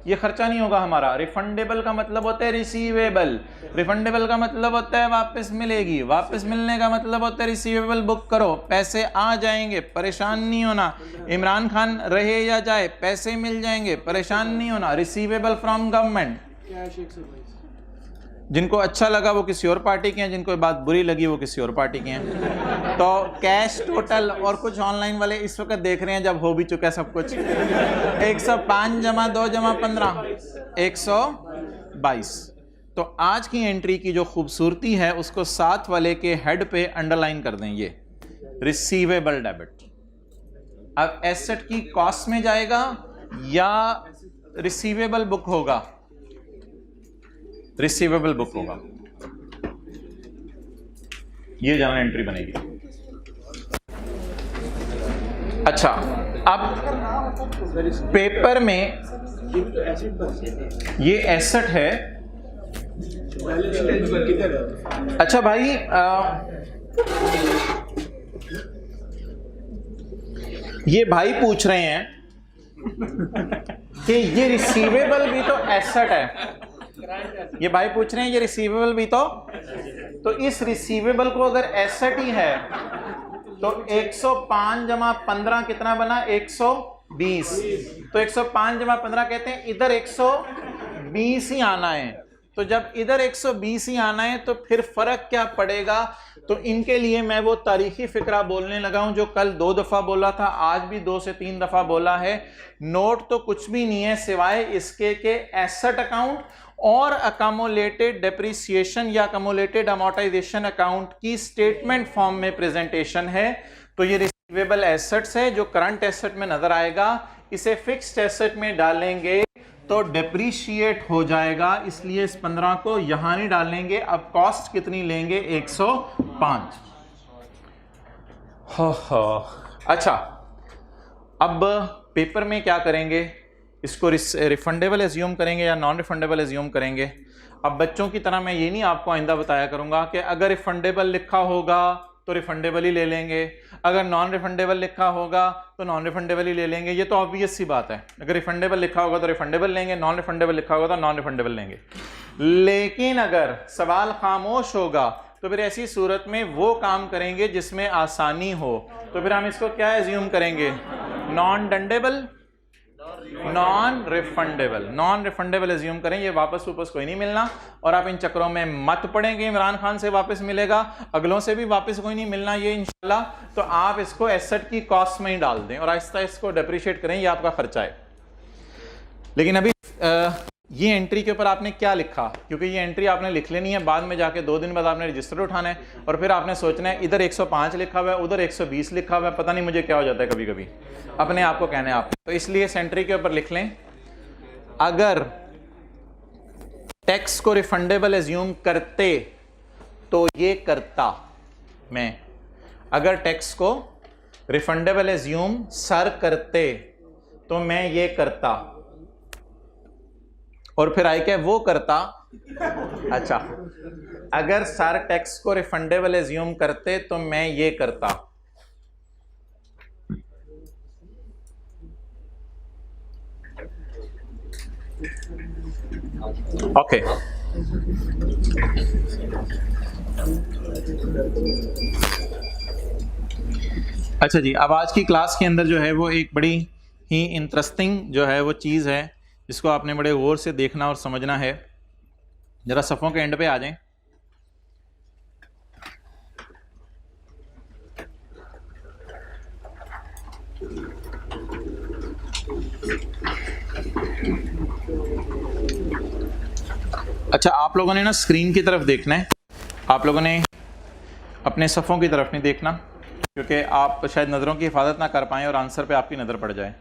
ये खर्चा नहीं होगा हमारा, रिफंडेबल का मतलब होता है रिसीवेबल, रिफंडेबल का मतलब होता है वापस मिलेगी, वापस मिलने का मतलब होता है रिसीवेबल बुक करो, पैसे आ जाएंगे, परेशान नहीं होना, इमरान खान रहे या जाए पैसे मिल जाएंगे, परेशान नहीं होना, रिसीवेबल फ्रॉम गवर्नमेंट। जिनको अच्छा लगा वो किसी और पार्टी के हैं, जिनको बात बुरी लगी वो किसी और पार्टी के हैं। तो कैश टोटल, और कुछ ऑनलाइन वाले इस वक्त देख रहे हैं जब हो भी चुका है सब कुछ, 105 जमा 2 जमा 15 122। तो आज की एंट्री की जो खूबसूरती है उसको 7 वाले के हेड पे अंडरलाइन कर दें, ये रिसीवेबल डेबिट। अब एसेट की कॉस्ट में जाएगा या रिसीवेबल बुक होगा, रिसीवेबल बुक होगा। ये जर्नल एंट्री बनेगी। अच्छा, अब पेपर में ये एसेट है। अच्छा भाई, ये भाई पूछ रहे हैं कि ये रिसीवेबल भी तो एसेट है। ये भाई पूछ रहे हैं ये रिसीवेबल भी तो इस रिसीवेबल को अगर एसेट ही है तो 105 जमा 15 कितना बना? 120। तो 105 जमा 15 कहते हैं इधर 120 ही आना है। तो जब इधर 120 ही आना है तो फिर फर्क क्या पड़ेगा? तो इनके लिए मैं वो तारीखी फिक्रा बोलने लगा हूं जो कल 2 दफा बोला था, आज भी 2 से 3 दफा बोला है। नोट तो कुछ भी नहीं है सिवाय इसके के एसेट अकाउंट और अकोमोलेटेड डेप्रिसिएशन या अकोमोलेटेड अमोर्टाइजेशन अकाउंट की स्टेटमेंट फॉर्म में प्रेजेंटेशन है। तो ये रिसीवेबल एसेट्स है जो करंट एसेट में नजर आएगा, इसे फिक्स्ड एसेट में डालेंगे तो डेप्रीशिएट हो जाएगा, इसलिए इस 15 को यहां नहीं डालेंगे। अब कॉस्ट कितनी लेंगे? 105। अच्छा, अब पेपर में क्या करेंगे? इसको रिफंडेबल एज्यूम करेंगे या नॉन रिफंडेबल एज्यूम करेंगे? अब बच्चों की तरह मैं ये नहीं आपको आइंदा बताया करूंगा कि अगर रिफंडेबल लिखा होगा तो रिफंडेबल ही ले लेंगे, अगर नॉन रिफंडेबल लिखा होगा तो नॉन रिफंडेबल ही ले लेंगे। ये तो ऑब्वियस सी बात है, अगर रिफंडेबल लिखा होगा तो रिफंडेबल लेंगे, नॉन रिफंडेबल लिखा होगा तो नॉन रिफंडेबल लेंगे। लेकिन अगर सवाल खामोश होगा तो फिर ऐसी सूरत में वो काम करेंगे जिसमें आसानी हो। तो फिर हम इसको क्या एज्यूम करेंगे? नॉन डंडेबल, नॉन रिफंडेबल एज्यूम करें। ये वापस कोई नहीं मिलना, और आप इन चक्रों में मत पड़ेंगे। इमरान खान से वापस मिलेगा, अगलों से भी वापस कोई नहीं मिलना ये इंशाल्लाह। तो आप इसको एसेट की कॉस्ट में ही डाल दें और आहिस्ता इसको डेप्रिशिएट करें, ये आपका खर्चा है। लेकिन अभी ये एंट्री के ऊपर आपने क्या लिखा, क्योंकि ये एंट्री आपने लिख लेनी है, बाद में जाके 2 दिन बाद आपने रजिस्टर उठाना है और फिर आपने सोचना है इधर 105 लिखा हुआ है, उधर 120 लिखा हुआ है, पता नहीं मुझे क्या हो जाता है कभी कभी, अपने आप को कहना है आपने। तो इसलिए इस एंट्री के ऊपर लिख लें, अगर टैक्स को रिफंडेबल एज्यूम करते तो ये करता मैं, अगर टैक्स को रिफंडेबल एज्यूम सर करते तो मैं ये करता, और फिर आई क्या वो करता। अच्छा, अगर सर टैक्स को रिफंडेबल एज्यूम करते तो मैं ये करता। ओके, अच्छा जी, अब आज की क्लास के अंदर जो है वो एक बड़ी ही इंटरेस्टिंग जो है वो चीज़ है जिसको आपने बड़े गौर से देखना और समझना है। जरा सफ़ों के एंड पे आ जाएं। अच्छा, आप लोगों ने ना स्क्रीन की तरफ देखना है, आप लोगों ने अपने सफ़ों की तरफ नहीं देखना, क्योंकि आप शायद नज़रों की हिफाजत ना कर पाएँ और आंसर पे आपकी नज़र पड़ जाए।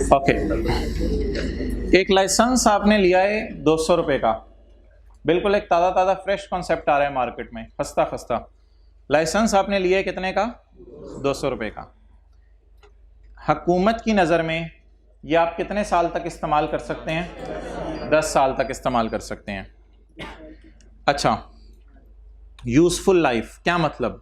ओके, एक लाइसेंस आपने लिया है 200 रुपये का, बिल्कुल एक ताज़ा ताज़ा फ्रेश कॉन्सेप्ट आ रहा है मार्केट में, खस्ता लाइसेंस आपने लिया है कितने का? 200 रुपये का। हुकूमत की नज़र में ये आप कितने साल तक इस्तेमाल कर सकते हैं? 10 साल तक इस्तेमाल कर सकते हैं। अच्छा, यूजफुल लाइफ क्या मतलब?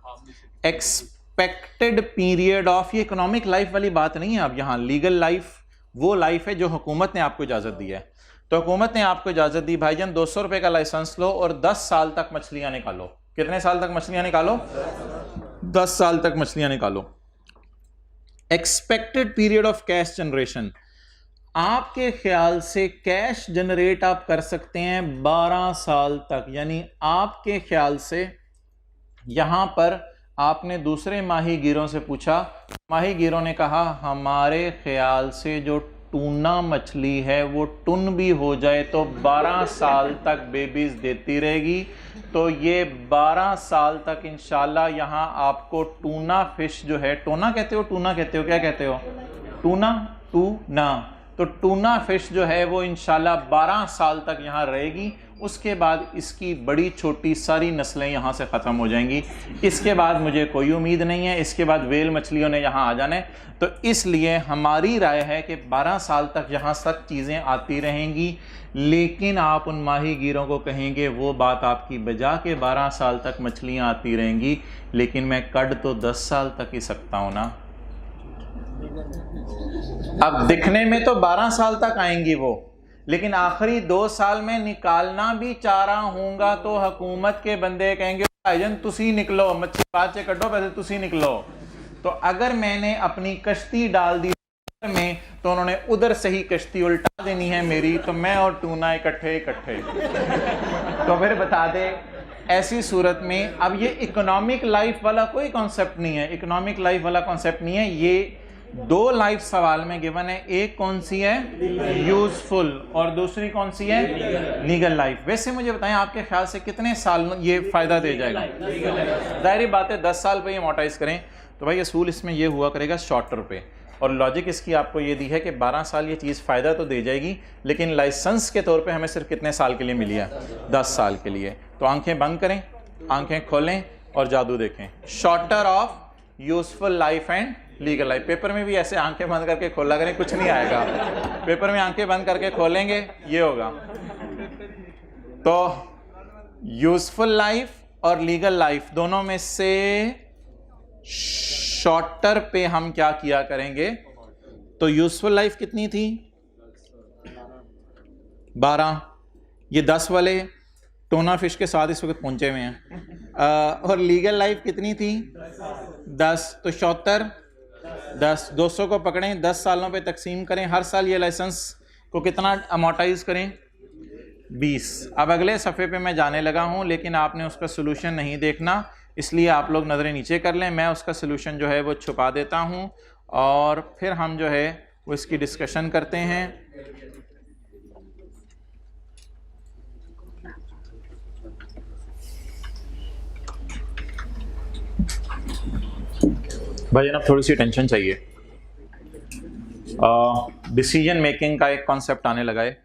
एक्सपेक्टेड पीरियड ऑफ, ये इकोनॉमिक लाइफ वाली बात नहीं है। अब यहाँ लीगल लाइफ वो लाइफ है जो हुकूमत ने आपको इजाज़त दी है। तो हुकूमत ने आपको इजाज़त दी, भाईजान 200 रुपये का लाइसेंस लो और 10 साल तक मछलियाँ निकालो। कितने साल तक मछलियाँ निकालो? 10 साल तक मछलियाँ निकालो। Expected period of cash generation, आपके ख्याल से कैश जनरेट आप कर सकते हैं 12 साल तक। यानी आपके ख्याल से यहां पर आपने दूसरे माहीगीरों से पूछा, माहीगीरों ने कहा हमारे ख्याल से जो टूना मछली है वो टुन भी हो जाए तो 12 साल तक बेबीज देती रहेगी। तो ये 12 साल तक इंशाल्लाह यहाँ आपको टूना फिश जो है, टोना कहते हो, टूना कहते हो, क्या कहते हो? टूना, टूना, तो टूना फिश जो है वो इंशाल्लाह 12 साल तक यहाँ रहेगी। उसके बाद इसकी बड़ी छोटी सारी नस्लें यहाँ से ख़त्म हो जाएंगी। इसके बाद मुझे कोई उम्मीद नहीं है, इसके बाद वेल मछलियों ने यहाँ आ जाना है। तो इसलिए हमारी राय है कि 12 साल तक यहाँ सब चीज़ें आती रहेंगी, लेकिन आप उन माहीगीरों को कहेंगे वो बात आपकी बजा के 12 साल तक मछलियाँ आती रहेंगी, लेकिन मैं कट तो 10 साल तक ही सकता हूँ ना। अब दिखने में तो 12 साल तक आएंगी वो, लेकिन आखिरी 2 साल में निकालना भी चाह रहा हूँगा तो हुकूमत के बंदे कहेंगे भाईजान तुसी निकलो, मच्छी बाद से कटो, पहले तुसी निकलो। तो अगर मैंने अपनी कश्ती डाल दी में तो उन्होंने उधर से ही कश्ती उल्टा देनी है मेरी, तो मैं और टूना इकट्ठे तो फिर बता दे। ऐसी सूरत में अब ये इकोनॉमिक लाइफ वाला कोई कॉन्सेप्ट नहीं है, इकोनॉमिक लाइफ वाला कॉन्सेप्ट नहीं है। ये 2 लाइफ सवाल में गिवन है, एक कौन सी है यूजफुल और दूसरी कौन सी है लीगल लाइफ। वैसे मुझे बताएं आपके ख्याल से कितने साल ये फायदा दे जाएगा? जाहिर बात है 10 साल पे ये अमोर्टाइज करें तो भाई असूल इसमें ये हुआ करेगा शॉर्टर पे, और लॉजिक इसकी आपको ये दी है कि 12 साल ये चीज़ फ़ायदा तो दे जाएगी, लेकिन लाइसेंस के तौर पे हमें सिर्फ कितने साल के लिए मिली है? 10 साल के लिए। तो आंखें बंद करें, आंखें खोलें और जादू देखें। Shorter of useful life and legal life. Paper में भी ऐसे आंखें बंद करके खोला करें, कुछ नहीं आएगा। पेपर में आंखें बंद करके खोलेंगे ये होगा। तो यूजफुल लाइफ और लीगल लाइफ दोनों में से शॉर्टर पे हम क्या किया करेंगे? तो यूजफुल लाइफ कितनी थी? 12। ये 10 वाले टोना फिश के साथ इस वक्त पहुंचे हुए हैं। और लीगल लाइफ कितनी थी? 10। तो 74 10 200 को पकड़ें, 10 सालों पे तकसीम करें, हर साल ये लाइसेंस को कितना अमोर्टाइज करें? 20। अब अगले सफ़े पे मैं जाने लगा हूं, लेकिन आपने उसका सोल्यूशन नहीं देखना, इसलिए आप लोग नज़रें नीचे कर लें। मैं उसका सोल्यूशन जो है वो छुपा देता हूं और फिर हम जो है वो इसकी डिस्कशन करते हैं। भाई जनाब थोड़ी सी टेंशन चाहिए। डिसीजन मेकिंग का एक कॉन्सेप्ट आने लगा है,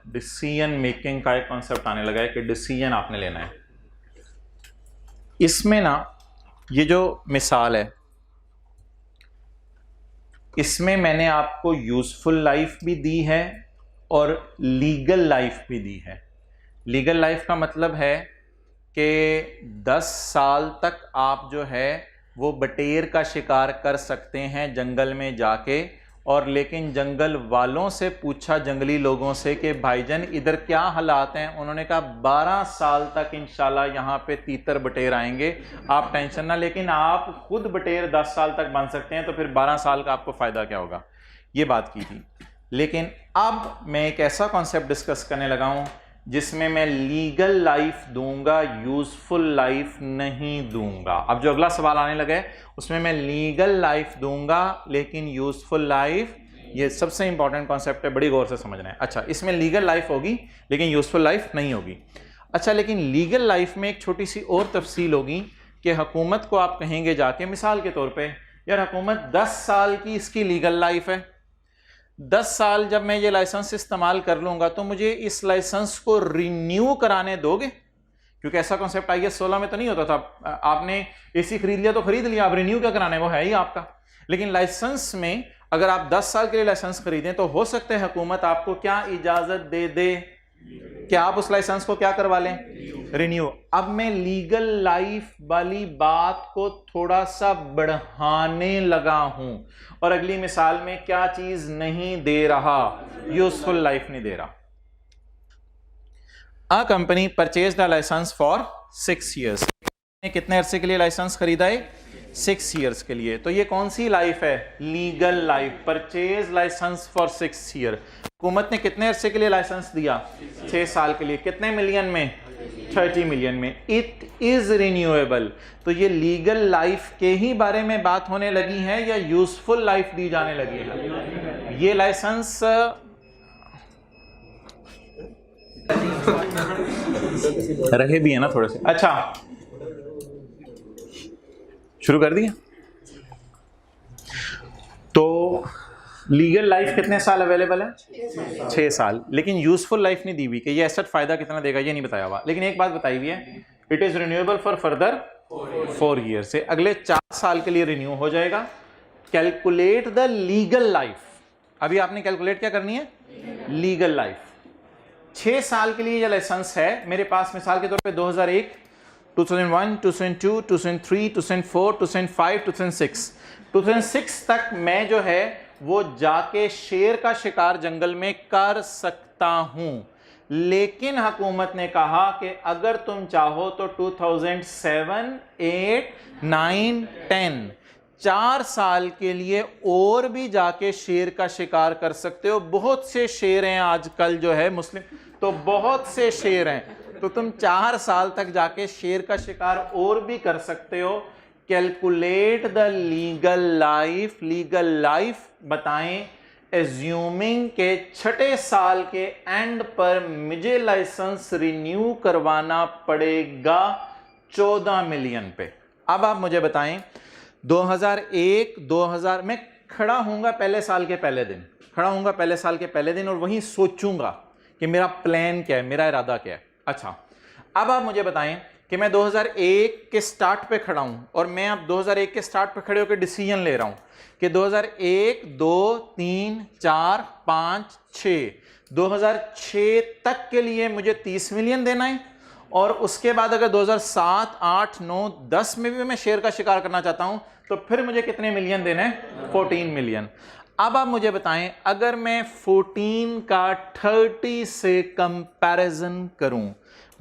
डिसीजन मेकिंग का एक कॉन्सेप्ट आने लगा है कि डिसीजन आपने लेना है। इसमें ना ये जो मिसाल है इसमें मैंने आपको यूजफुल लाइफ भी दी है और लीगल लाइफ भी दी है। लीगल लाइफ का मतलब है कि 10 साल तक आप जो है वो बटेर का शिकार कर सकते हैं जंगल में जाके, और लेकिन जंगल वालों से पूछा, जंगली लोगों से, कि भाईजान इधर क्या हालात हैं? उन्होंने कहा 12 साल तक इंशाल्लाह यहाँ पे तीतर बटेर आएंगे, आप टेंशन ना। लेकिन आप खुद बटेर 10 साल तक बन सकते हैं, तो फिर 12 साल का आपको फ़ायदा क्या होगा? ये बात की थी। लेकिन अब मैं एक ऐसा कॉन्सेप्ट डिस्कस करने लगा हूँ जिसमें मैं लीगल लाइफ दूंगा, यूजफुल लाइफ नहीं दूंगा। अब जो अगला सवाल आने लगा है उसमें मैं लीगल लाइफ दूंगा लेकिन यूजफुल लाइफ, ये सबसे इंपॉर्टेंट कॉन्सेप्ट है, बड़ी गौर से समझना है। अच्छा, इसमें लीगल लाइफ होगी लेकिन यूजफुल लाइफ नहीं होगी। अच्छा, लेकिन लीगल लाइफ में एक छोटी सी और तफसील होगी कि हुकूमत को आप कहेंगे जाके, मिसाल के तौर पे, यार हुकूमत 10 साल की इसकी लीगल लाइफ है, 10 साल जब मैं ये लाइसेंस इस्तेमाल कर लूंगा तो मुझे इस लाइसेंस को रिन्यू कराने दोगे? क्योंकि ऐसा कॉन्सेप्ट IS 16 में तो नहीं होता था। आपने AC खरीद लिया तो खरीद लिया, आप रिन्यू क्या कराने, वो है ही आपका। लेकिन लाइसेंस में अगर आप 10 साल के लिए लाइसेंस खरीदें तो हो सकता है हुकूमत आपको क्या इजाजत दे दे कि आप उस लाइसेंस को क्या करवा लें, रिन्यू। अब मैं लीगल लाइफ वाली बात को थोड़ा सा बढ़ाने लगा हूं, और अगली मिसाल में क्या चीज नहीं दे रहा, यूजफुल लाइफ नहीं दे रहा। A company purchased a license for 6 years। कितने अरसे के लिए लाइसेंस खरीदा है? 6 years के लिए। तो ये कौन सी लाइफ है? Legal life. Purchase license for 6 years। हुकूमत ने कितने अरसे के लिए लाइसेंस दिया? 6 साल के लिए। कितने मिलियन में? 30 मिलियन में। It is renewable. तो ये लीगल लाइफ के ही बारे में बात होने लगी है या यूजफुल लाइफ दी जाने लगी है? ये लाइसेंस रहे भी है ना थोड़े से। अच्छा, शुरू कर दिया। तो लीगल लाइफ कितने साल अवेलेबल है? 6 साल। लेकिन यूजफुल लाइफ नहीं दी हुई कि ये एसेट फायदा कितना देगा, ये नहीं बताया हुआ। लेकिन एक बात बताई हुई है, it is renewable for further 4 year, से अगले 4 साल के लिए रिन्यू हो जाएगा। Calculate the legal life. अभी आपने कैलकुलेट क्या करनी है? Legal life. 6 साल के लिए ये लाइसेंस है मेरे पास, मिसाल के तौर पे 2001, 2001, 2002, 2003, 2004, 2005, 2006, 2006 तक मैं जो है वो जाके शेर का शिकार जंगल में कर सकता हूं। लेकिन हुकूमत ने कहा कि अगर तुम चाहो तो 2007, 8, 9, 10 4 साल के लिए और भी जाके शेर का शिकार कर सकते हो। बहुत से शेर हैं आजकल जो है मुस्लिम, तो बहुत से शेर हैं, तो तुम 4 साल तक जाके शेर का शिकार और भी कर सकते हो। Calculate the legal life. Legal life बताएं, एज्यूमिंग के 6 साल के एंड पर मुझे लाइसेंस रिन्यू करवाना पड़ेगा 14 मिलियन पे। अब आप मुझे बताएं 2001, 2000 मैं खड़ा हूंगा पहले साल के पहले दिन, खड़ा हूंगा पहले साल के पहले दिन और वहीं सोचूंगा कि मेरा प्लान क्या है, मेरा इरादा क्या है। अच्छा, अब आप मुझे बताएं कि मैं 2001 के स्टार्ट पे खड़ा हूं और मैं अब 2001 के स्टार्ट पे खड़े होकर डिसीजन ले रहा हूं कि 2001, 2, 3, 4, 5, 6, 2006 तक के लिए मुझे 30 मिलियन देना है, और उसके बाद अगर 2007, 8, 9, 10 में भी मैं शेयर का शिकार करना चाहता हूं तो फिर मुझे कितने मिलियन देने हैं? 14 मिलियन। अब आप मुझे बताएं, अगर मैं 14 का 30 से कंपैरिजन करूं,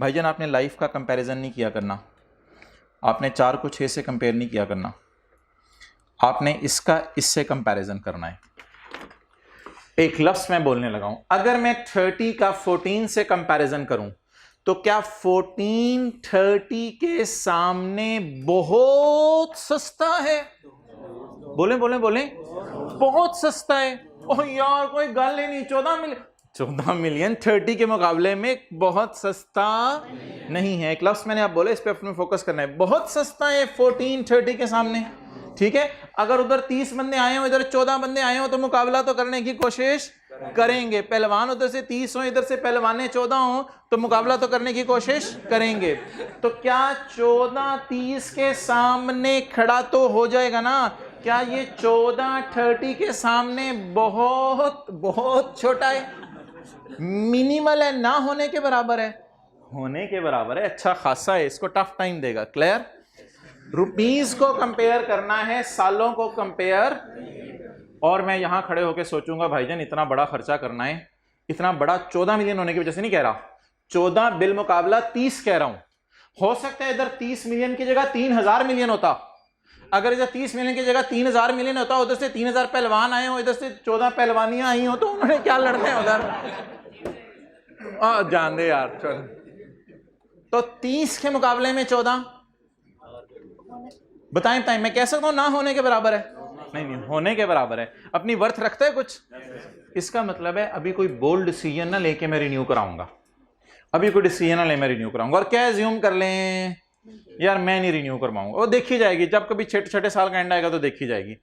भाईजान आपने लाइफ का कंपैरिजन नहीं किया करना, आपने 4 को 6 से कंपेयर नहीं किया करना, आपने इसका इससे कंपैरिजन करना है। एक लफ्ज मैं बोलने लगा हूं, अगर मैं 30 का 14 से कंपैरिजन करूं तो क्या 14 30 के सामने बहुत सस्ता है? बोले बोले बोले, बहुत सस्ता है। ओह यार कोई गल ही नहीं, 14 मिलियन 30 के मुकाबले में बहुत सस्ता नहीं है। एक लफ्ज मैंने आप बोले, इस पे अपने फोकस करना है। बहुत सस्ता है 14 30 के सामने, ठीक है। अगर उधर 30 बंदे आए हो, इधर 14 बंदे आए हो, तो मुकाबला तो करने की कोशिश करेंगे। पहलवान उधर से 30 हो, इधर से पहलवाने 14 हो, तो मुकाबला तो करने की कोशिश करेंगे। तो क्या 14 30 के सामने खड़ा तो हो जाएगा ना? क्या ये 14 30 के सामने बहुत बहुत छोटा है, मिनिमल है, ना होने के बराबर है? होने के बराबर है, अच्छा खासा है, इसको टफ टाइम देगा। क्लियर? रुपीस को कंपेयर करना है, सालों को कंपेयर। और मैं यहां खड़े होकर सोचूंगा भाईजान इतना बड़ा खर्चा करना है, इतना बड़ा 14 मिलियन होने की वजह से नहीं कह रहा, 14 बिल मुकाबला 30 कह रहा हूं। हो सकता है इधर 30 मिलियन की जगह 3000 मिलियन होता। अगर इधर 30 मिलियन की जगह 3000 मिलियन होता, उधर से 3000 पहलवान आए हो, इधर से 14 पहलवानियां आई हो, तो उन्होंने क्या लड़ना है उधर? जान दे यार, चल। तो 30 के मुकाबले में 14, बताएं बताएं, मैं कह सकता हूं ना होने के बराबर है? नहीं नहीं, होने के बराबर है। अपनी वर्थ रखता है कुछ? इसका मतलब है अभी कोई बोल्ड डिसीजन ना लेके मैं रिन्यू कराऊंगा, अभी कोई डिसीजन ना ले मैं रिन्यू कराऊंगा। और क्या एज्यूम कर लें यार मैं नहीं रिन्यू करवाऊंगा, वो देखी जाएगी, जब कभी 6 साल का एंड आएगा तो देखी जाएगी।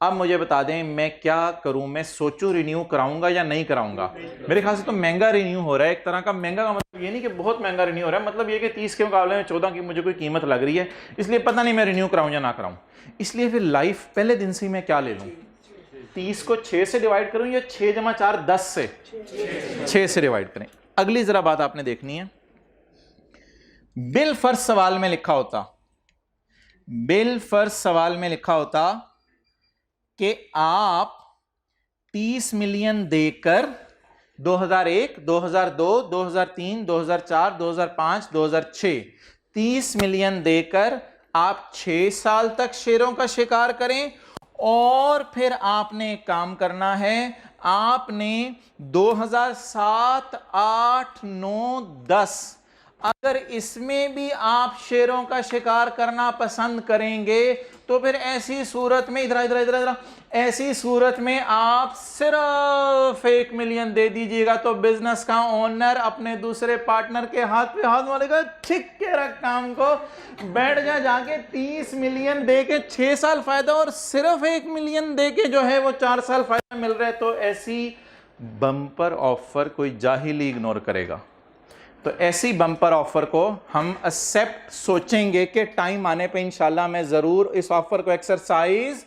अब मुझे बता दें मैं क्या करूं, मैं सोचूं रिन्यू कराऊंगा या नहीं कराऊंगा। मेरे ख्याल से तो महंगा रिन्यू हो रहा है, एक तरह का महंगा का मतलब ये नहीं कि बहुत महंगा रिन्यू हो रहा है, मतलब ये कि 30 के मुकाबले में 14 की मुझे कोई कीमत लग रही है, इसलिए पता नहीं मैं रिन्यू कराऊं या ना कराऊं। इसलिए फिर लाइफ पहले दिन से ही मैं क्या ले लूं, 30 को 6 से डिवाइड करूं या 6 जमा 4 10 से? 6 से डिवाइड करें। अगली जरा बात आपने देखनी है, बिल फर्ज सवाल में लिखा होता, बिल फर्ज सवाल में लिखा होता कि आप 30 मिलियन देकर 2001, 2002, 2003, 2004, 2005, 2006 30 मिलियन देकर आप 6 साल तक शेरों का शिकार करें। और फिर आपने काम करना है, आपने 2007, 8, 9, 10 अगर इसमें भी आप शेरों का शिकार करना पसंद करेंगे तो फिर ऐसी सूरत में इधर ऐसी सूरत में आप सिर्फ 1 मिलियन दे दीजिएगा तो बिजनेस का ओनर अपने दूसरे पार्टनर के हाथ पे हाथ मारेगा, ठीक के रख काम को, बैठ जा जाके 30 मिलियन दे के 6 साल फायदा और सिर्फ 1 मिलियन दे के जो है वो 4 साल फायदा मिल रहा है। तो ऐसी बम्पर ऑफर कोई जाहिली इग्नोर करेगा। तो ऐसी बम्पर ऑफर को हम एक्सेप्ट सोचेंगे कि टाइम आने पे इंशाल्लाह मैं ज़रूर इस ऑफर को एक्सरसाइज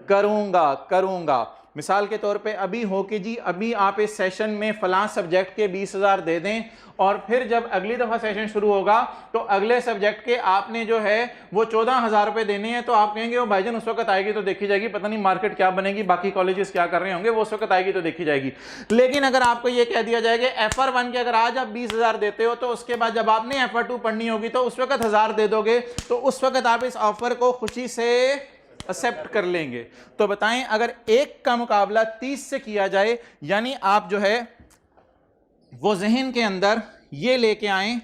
करूंगा। मिसाल के तौर पे अभी हो कि जी अभी आप इस सेशन में फलां सब्जेक्ट के 20,000 दे दें और फिर जब अगली दफ़ा सेशन शुरू होगा तो अगले सब्जेक्ट के आपने जो है वो 14,000 रुपये देने हैं। तो आप कहेंगे वो भाईजान उस वक्त आएगी तो देखी जाएगी, पता नहीं मार्केट क्या बनेगी, बाकी कॉलेजेस क्या कर रहे होंगे, वो उस वक्त आएगी तो देखी जाएगी। लेकिन अगर आपको ये कह दिया जाएगा FR1 के अगर आज आप 20,000 देते हो तो उसके बाद जब आपने FR2 पढ़नी होगी तो उस वक्त 1,000 दे दोगे, तो उस वक्त आप इस ऑफर को खुशी से एक्सेप्ट कर लेंगे। तो बताएं अगर 1 का मुकाबला 30 से किया जाए, यानी आप जो है वो जहन के अंदर ये लेके आए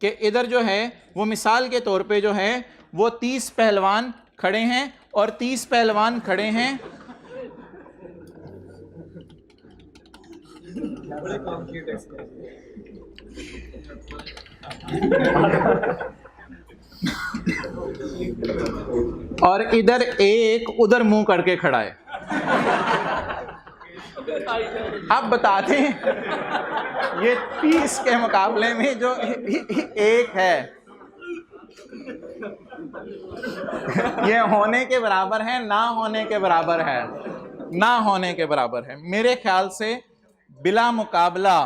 कि इधर जो है वो मिसाल के तौर पे जो है वो 30 पहलवान खड़े हैं और 30 पहलवान खड़े हैं और इधर एक उधर मुंह करके खड़ा है। अब बताते हैं ये 30 के मुकाबले में जो एक है ये होने के बराबर है, ना होने के बराबर है, ना होने के बराबर है। मेरे ख्याल से बिला मुकाबला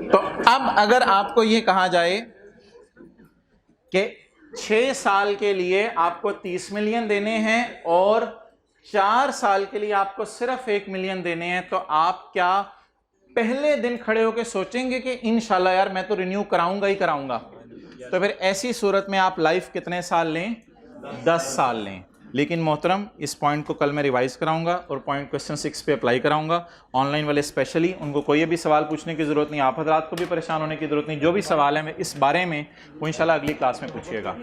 तो अब अगर आपको ये कहा जाए कि 6 साल के लिए आपको 30 मिलियन देने हैं और 4 साल के लिए आपको सिर्फ 1 मिलियन देने हैं, तो आप क्या पहले दिन खड़े होकर सोचेंगे कि इंशाल्लाह यार मैं तो रिन्यू कराऊंगा ही कराऊंगा? तो फिर ऐसी सूरत में आप लाइफ कितने साल लें? 10 साल लें। लेकिन मोहतरम इस पॉइंट को कल मैं रिवाइज कराऊंगा और पॉइंट क्वेश्चन 6 पे अप्लाई कराऊंगा। ऑनलाइन वाले स्पेशली उनको कोई भी सवाल पूछने की ज़रूरत नहीं, आप हजरात को भी परेशान होने की ज़रूरत नहीं। जो भी सवाल है इस बारे में वो इंशाल्लाह अगली क्लास में पूछिएगा।